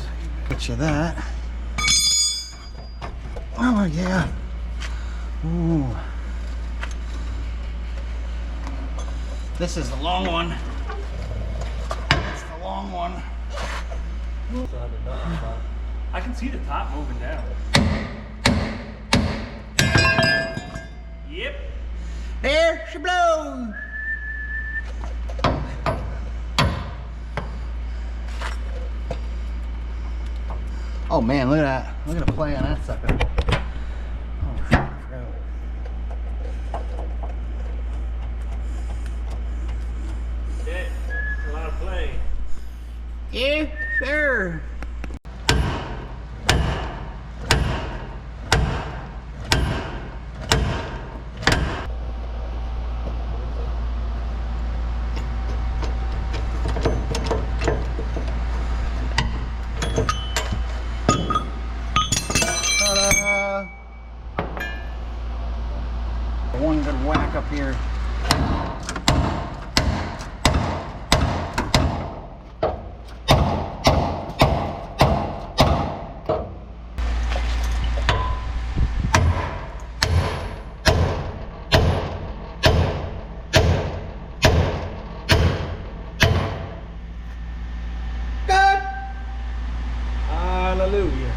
get you that. Oh yeah. Ooh. This is the long one. It's the long one. I can see the top moving down. Yep. There she blows. Oh man, look at that. Look at the play on that sucker. Oh shit, I forgot. Yeah, a lot of play. Yeah, sure. Ta-da! One good whack up here. Good. Hallelujah.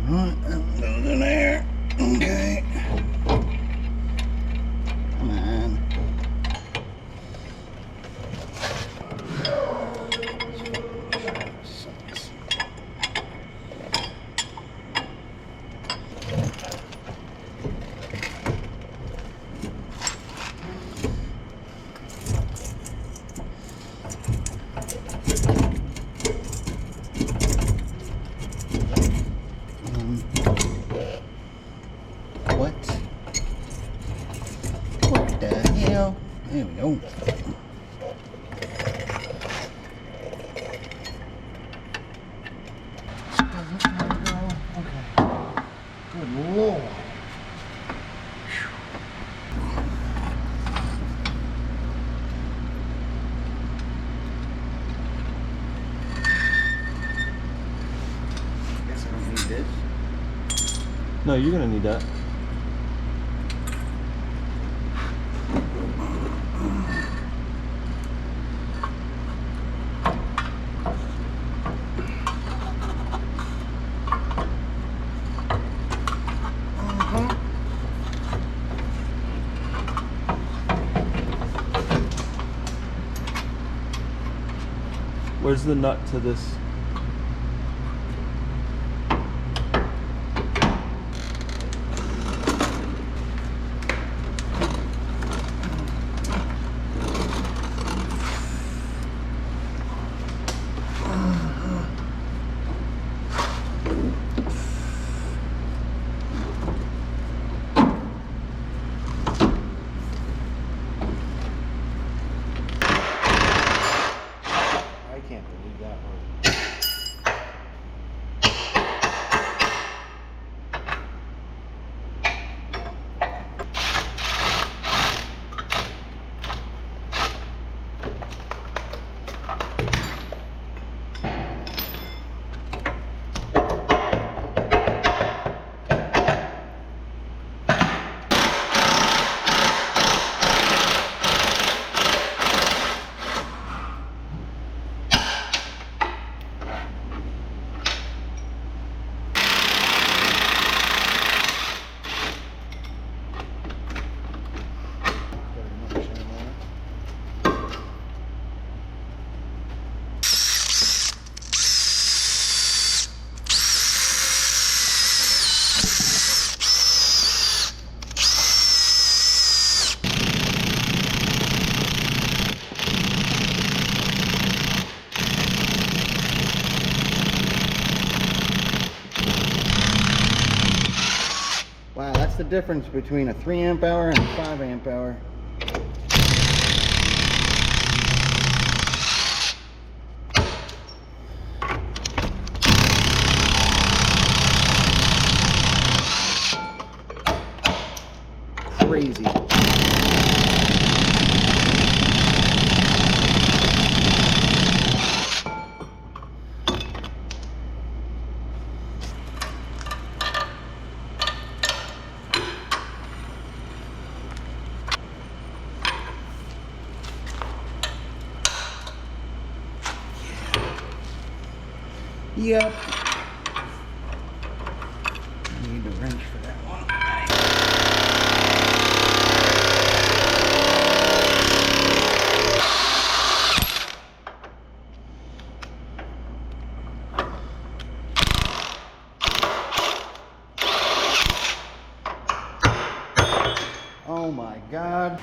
Right, that goes in there. Okay. Come on. Sucks. What? What the hell? There we go. Okay. Good Lord. Guess I don't need this. No, you're gonna need that. Where's the nut to this? I can't believe that one. Wow, that's the difference between a 3 amp hour and a 5 amp hour. Crazy. Yep. Need a wrench for that one. Oh my God.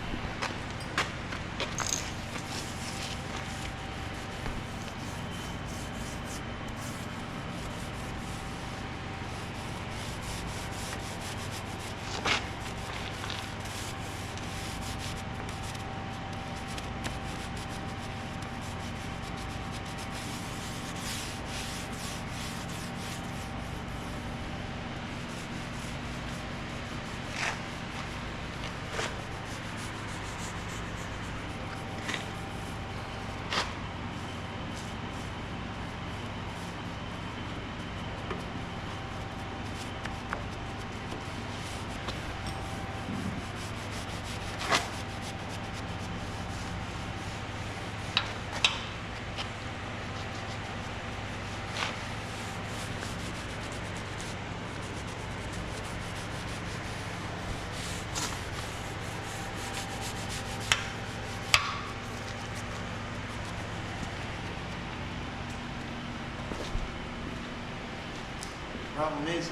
Problem is,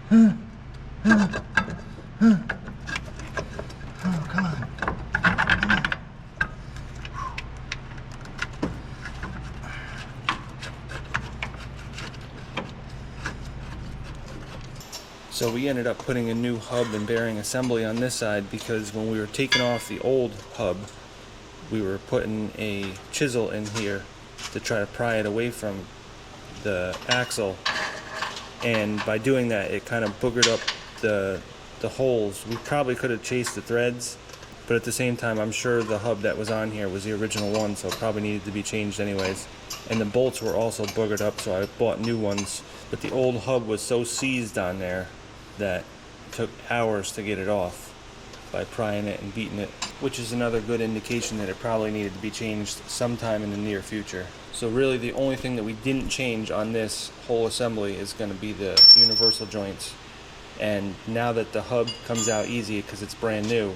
Oh, come on. So we ended up putting a new hub and bearing assembly on this side because when we were taking off the old hub, we were putting a chisel in here to try to pry it away from the axle, and by doing that it kind of boogered up the holes. We probably could have chased the threads, but at the same time I'm sure the hub that was on here was the original one, so it probably needed to be changed anyways. And the bolts were also boogered up, so I bought new ones, but the old hub was so seized on there that it took hours to get it off by prying it and beating it, which is another good indication that it probably needed to be changed sometime in the near future. So really the only thing that we didn't change on this whole assembly is going to be the universal joints. And now that the hub comes out easy because it's brand new,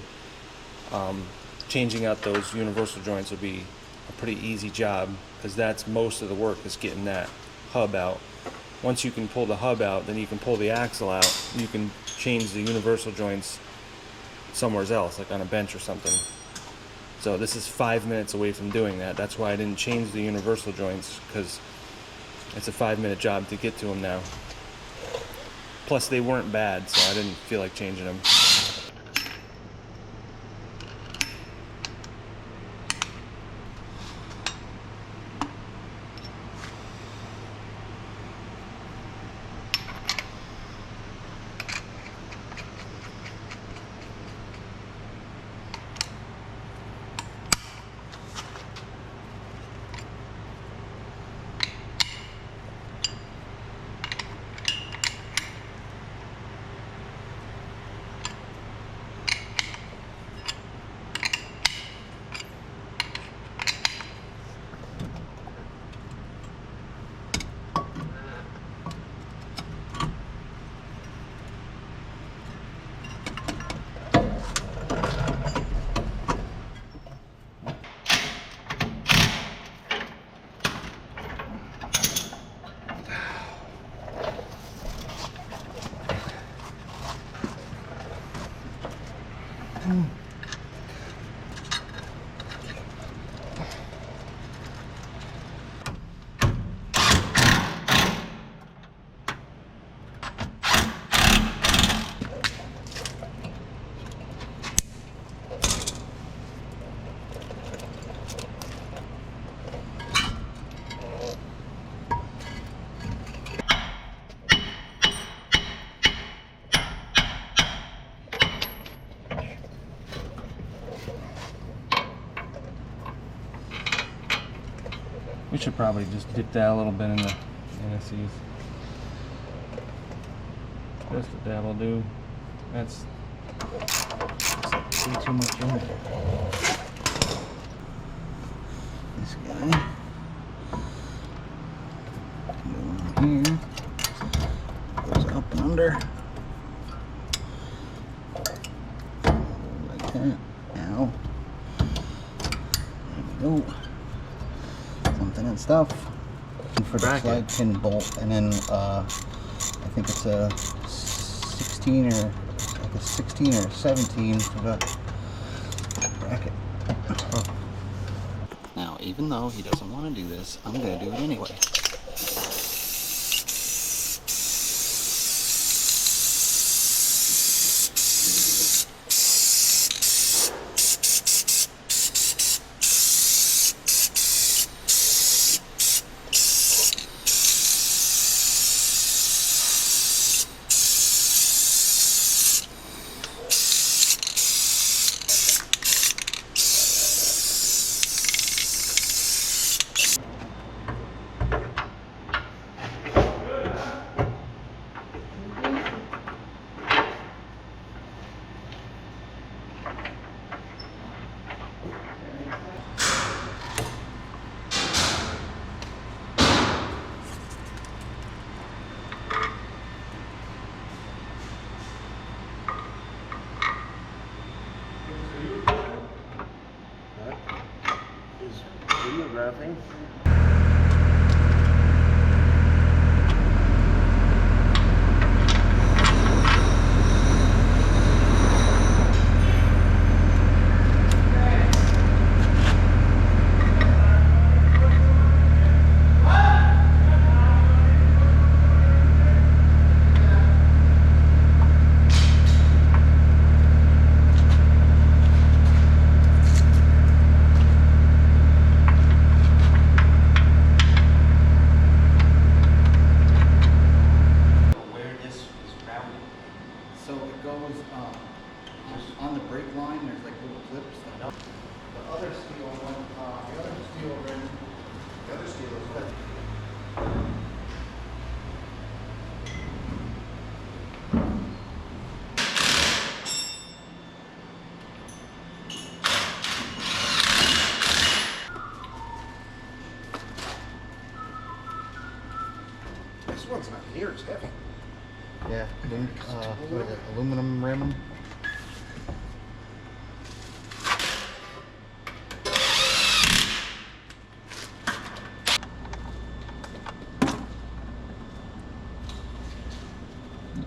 changing out those universal joints will be a pretty easy job, because that's most of the work, is getting that hub out. Once you can pull the hub out, then you can pull the axle out. You can change the universal joints somewhere else, like on a bench or something. So this is 5 minutes away from doing that. That's why I didn't change the universal joints, because it's a 5-minute job to get to them now. Plus they weren't bad, so I didn't feel like changing them. We should probably just dip that a little bit in the anise. Just a dab will do. That's way too much in it. This guy. Go in here. Goes up and under. Like that. Now. There we go. Something and stuff. And for the slide pin bolt, and then I think it's a 16 or like a 16 or a 17 for the bracket. Now, even though he doesn't want to do this, I'm going to do it anyway. Videographing. Here it's heavy. Yeah, what is it? Aluminum rim.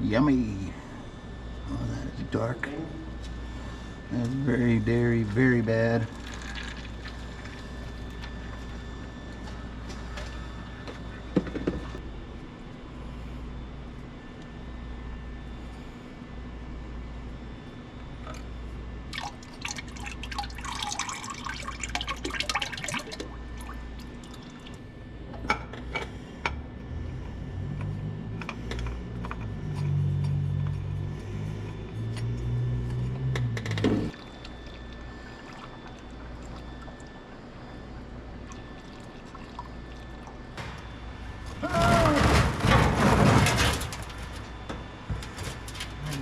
Yummy. Oh, that is dark. That's very dairy, very bad.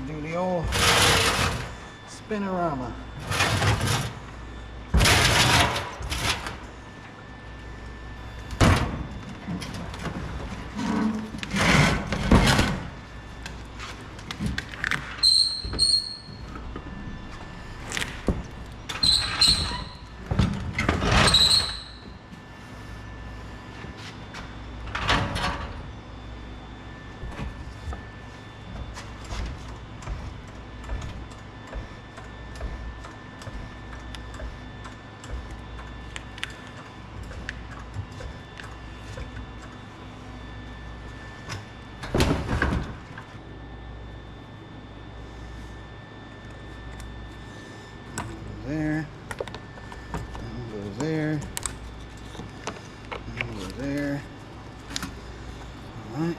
Do the old spinorama. There. That one goes there. That one goes there. All right.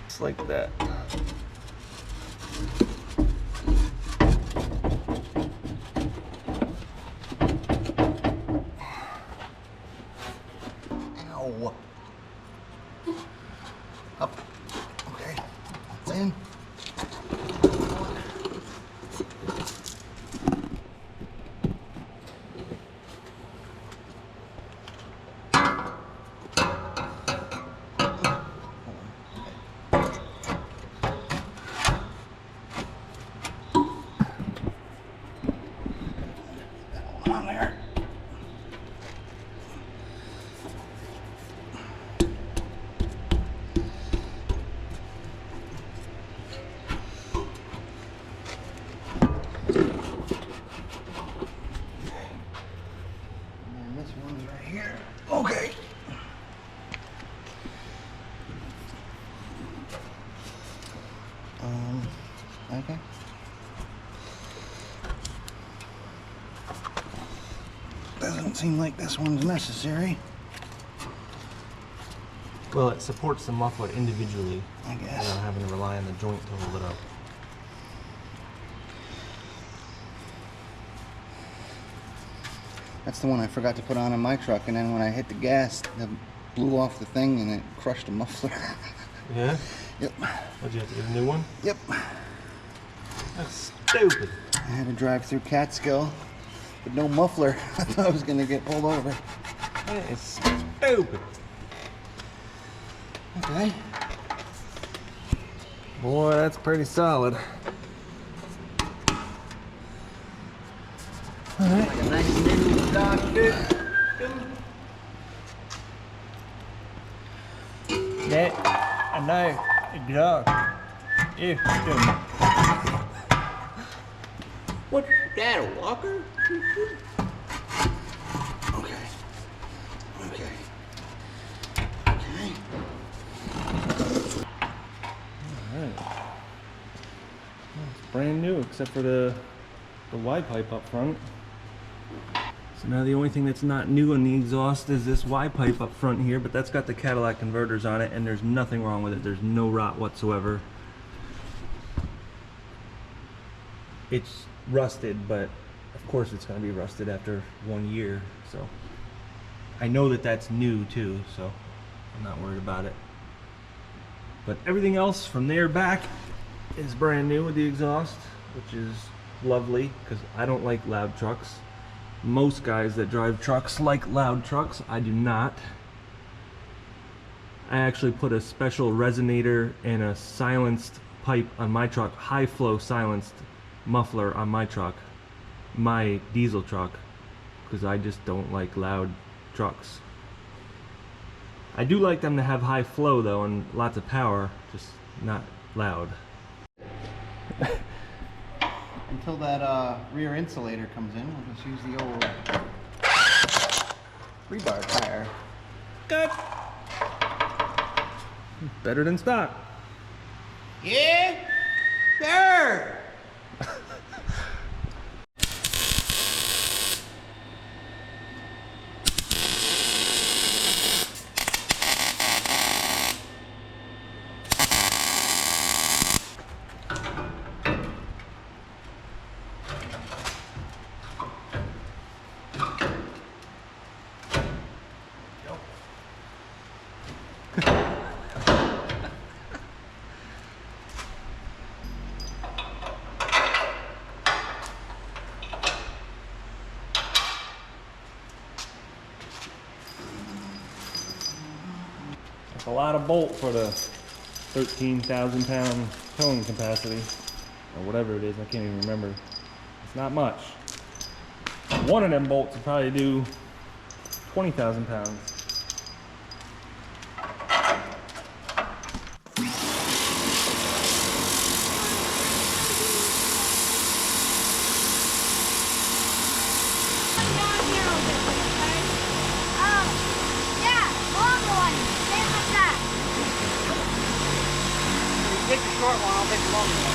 Just like that. Ow. Up. Okay. It's in. On there. And this one's right here. Okay. Okay. Doesn't seem like this one's necessary, Well, it supports the muffler individually I guess. without having to rely on the joint to hold it up. That's the one I forgot to put on in my truck, and then when I hit the gas, it blew off the thing and it crushed the muffler. Yeah? Yep. What'd you have to get a new one? Yep. That's stupid. I had to drive through Catskill with no muffler. I thought I was going to get pulled over. That is stupid. Okay. Boy, that's pretty solid. Like a nice new dog, dude. Yeah, I know. Exactly. Yeah, What's that, a walker? Okay. Okay. brand new except for the Y pipe up front. So now the only thing that's not new in the exhaust is this Y pipe up front here, but that's got the Cadillac converters on it and there's nothing wrong with it. There's no rot whatsoever. It's rusted, but of course it's going to be rusted after 1 year, so I know that that's new too, so I'm not worried about it. But everything else from there back is brand new with the exhaust, which is lovely because I don't like loud trucks. Most guys that drive trucks like loud trucks. I do not. I actually put a special resonator and a silenced pipe on my truck, high flow silenced muffler on my truck, my diesel truck, because I just don't like loud trucks. I do like them to have high flow though and lots of power, just not loud. Until that rear insulator comes in, we'll just use the old rebar tire. Good. Better than stock. Yeah, sure. That's a lot of bolt for the 13,000 pound towing capacity, or whatever it is, I can't even remember. It's not much. One of them bolts would probably do 20,000 pounds. Take the short one, I'll take the long one.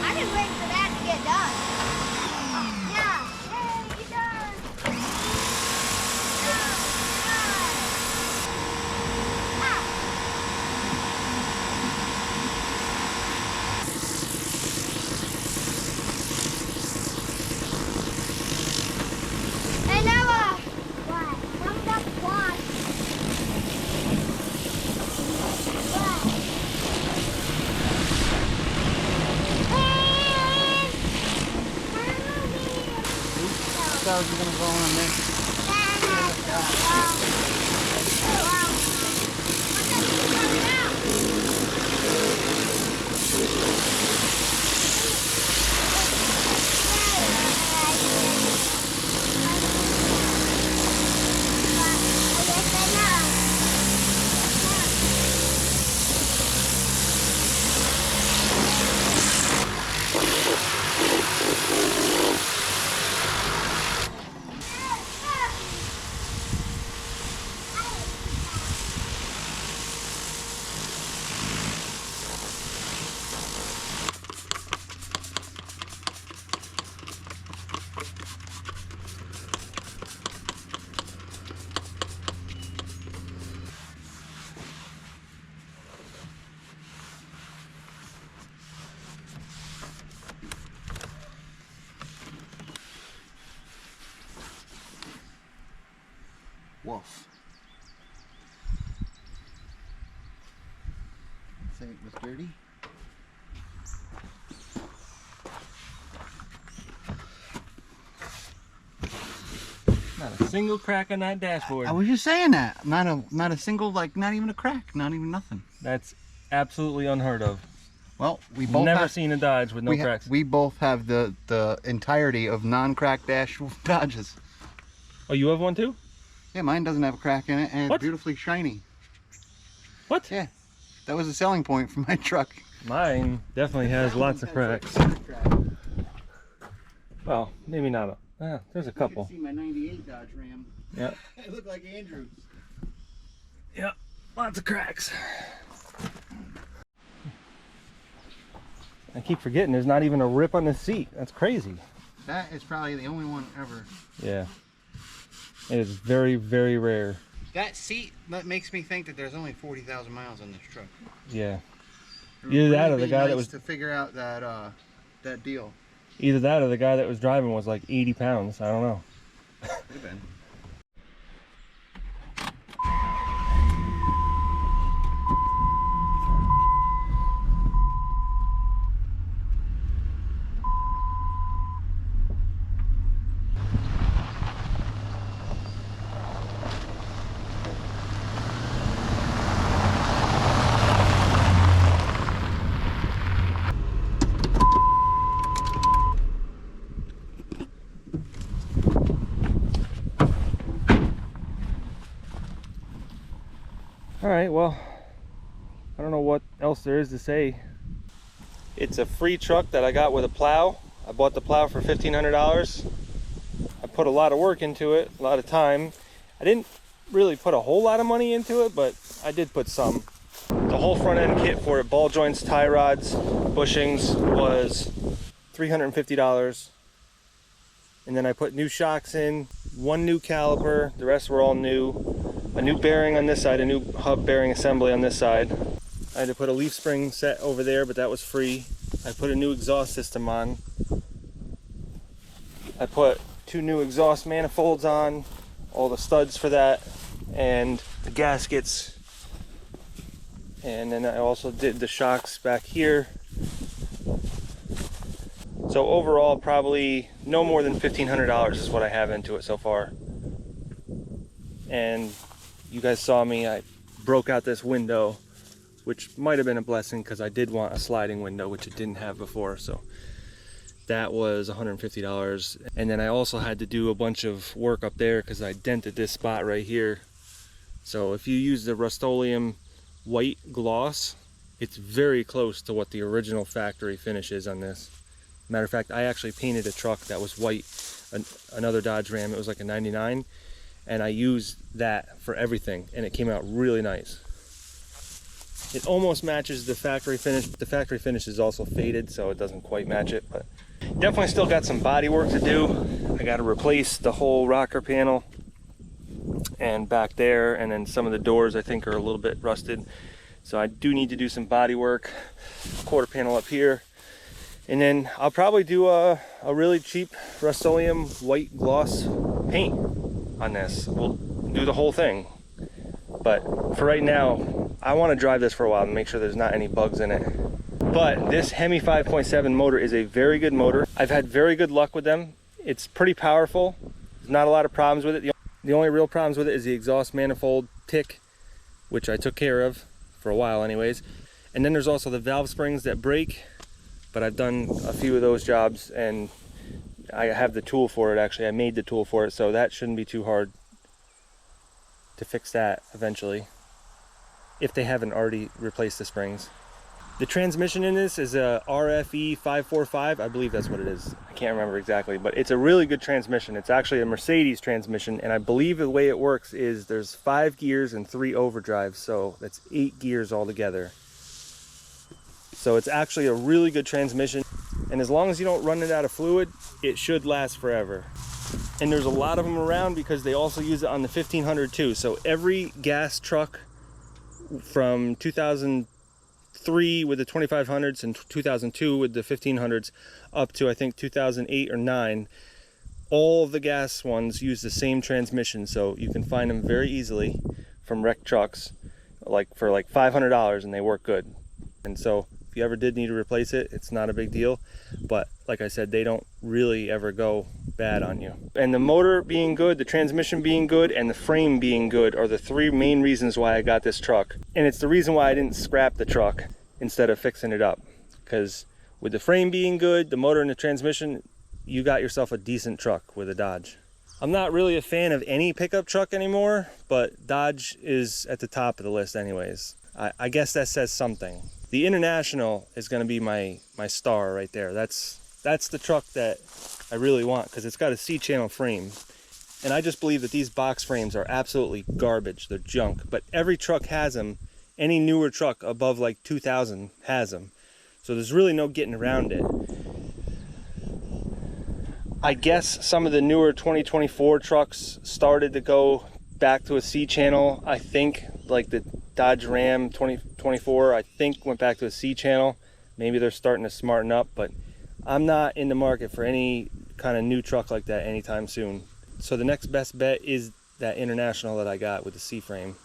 I didn't wait for that to get done. Yeah, yay, you're done. Hey, Noah. What? Come up quad. That was gonna go on there. Wolf. Say it was dirty. Not Not a single crack on that dashboard. I was just saying that. Not a single, like, not even a crack, not even nothing. That's absolutely unheard of. Well, we both never seen a Dodge with no cracks. We both have the entirety of non-crack dash Dodges. Oh, you have one too? Yeah, mine doesn't have a crack in it, and What? it's beautifully shiny. What? Yeah, that was a selling point for my truck. Mine definitely has lots of cracks. Well, maybe not. There's a couple. You can see my '98 Dodge Ram. Yeah. I look like Andrew. Yeah, lots of cracks. I keep forgetting there's not even a rip on the seat. That's crazy. That is probably the only one ever. Yeah. It is very, very rare. That seat makes me think that there's only 40,000 miles on this truck. Yeah. It would Either that really or the be guy that nice was to figure out that deal. either that or the guy that was driving was like 80 pounds. I don't know. Could have been. All right, well, I don't know what else there is to say. It's a free truck that I got with a plow. I bought the plow for $1,500. I put a lot of work into it, a lot of time. I didn't really put a whole lot of money into it, but I did put some. The whole front end kit for it, ball joints, tie rods, bushings, was $350. And then I put new shocks in, one new caliper, the rest were all new. A new bearing on this side, a new hub bearing assembly on this side. I had to put a leaf spring set over there, but that was free. I put a new exhaust system on. I put 2 new exhaust manifolds on, all the studs for that, and the gaskets. And then I also did the shocks back here. So overall, probably no more than $1,500 is what I have into it so far. And you guys saw me, I broke out this window, which might have been a blessing because I did want a sliding window, which it didn't have before. So that was $150. And then I also had to do a bunch of work up there because I dented this spot right here. So if you use the Rust-Oleum white gloss, it's very close to what the original factory finish is on this. Matter of fact, I actually painted a truck that was white, another Dodge Ram. It was like a 99. And I used that for everything, and it came out really nice. It almost matches the factory finish. The factory finish is also faded, so it doesn't quite match it, but definitely still got some body work to do. I got to replace the whole rocker panel and back there, and then some of the doors I think are a little bit rusted. So I do need to do some body work, quarter panel up here. And then I'll probably do a really cheap Rust-Oleum white gloss paint on this. We'll do the whole thing, but for right now I want to drive this for a while and make sure there's not any bugs in it. But this Hemi 5.7 motor is a very good motor. I've had very good luck with them. It's pretty powerful. There's not a lot of problems with it. The only real problems with it is the exhaust manifold tick, which I took care of for a while anyways. And then there's also the valve springs that break, but I've done a few of those jobs and I have the tool for it. Actually, I made the tool for it, so that shouldn't be too hard to fix that eventually, if they haven't already replaced the springs. The transmission in this is a RFE 545, I believe that's what it is. I can't remember exactly, but it's a really good transmission. It's actually a Mercedes transmission, and I believe the way it works is there's 5 gears and 3 overdrives, so that's 8 gears altogether. So it's actually a really good transmission, and as long as you don't run it out of fluid, it should last forever. And there's a lot of them around because they also use it on the 1500 too. So every gas truck from 2003 with the 2500s and 2002 with the 1500s up to I think 2008 or 9, all of the gas ones use the same transmission. So you can find them very easily from wrecked trucks, like for like $500, and they work good. And so If you ever did need to replace it, it's not a big deal. But like I said, they don't really ever go bad on you. And the motor being good, the transmission being good, and the frame being good are the three main reasons why I got this truck. And it's the reason why I didn't scrap the truck instead of fixing it up. Because with the frame being good, the motor and the transmission, you got yourself a decent truck with a Dodge. I'm not really a fan of any pickup truck anymore, but Dodge is at the top of the list anyways. I guess that says something. The International is going to be my star right there. That's the truck that I really want, because it's got a C-channel frame. And I just believe that these box frames are absolutely garbage. They're junk, but every truck has them. Any newer truck above like 2000 has them. So there's really no getting around it. I guess some of the newer 2024 trucks started to go back to a C-channel. I think like the Dodge Ram 2024, I think went back to a C-channel. Maybe they're starting to smarten up, but I'm not in the market for any kind of new truck like that anytime soon. So the next best bet is that International that I got with the C-frame.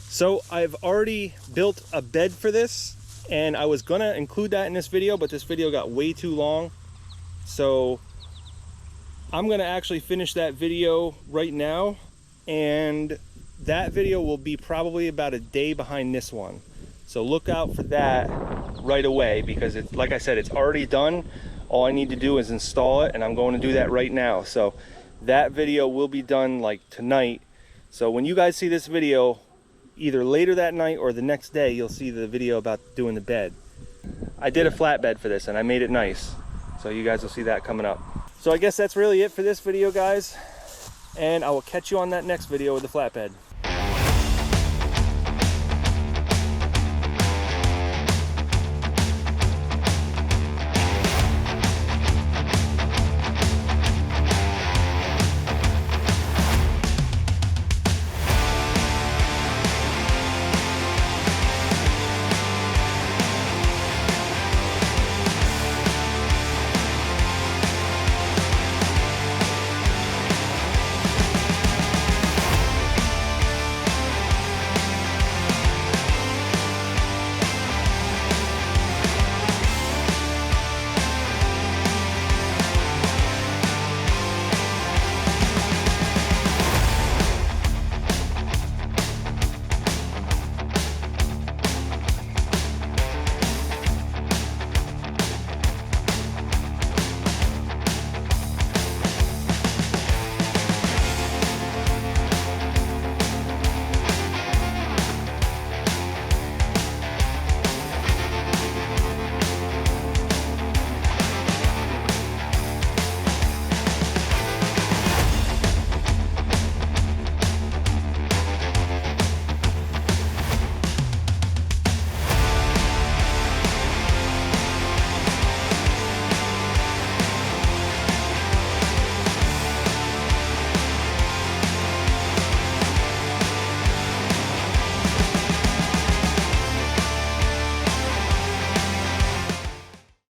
So I've already built a bed for this, and I was gonna include that in this video, but this video got way too long. So I'm gonna actually finish that video right now, and that video will be probably about a day behind this one. So look out for that right away, because it's, like I said, it's already done. All I need to do is install it, and I'm going to do that right now. So that video will be done like tonight. So when you guys see this video, either later that night or the next day, you'll see the video about doing the bed. I did a flatbed for this and I made it nice. So you guys will see that coming up. So I guess that's really it for this video, guys. And I will catch you on that next video with the flatbed.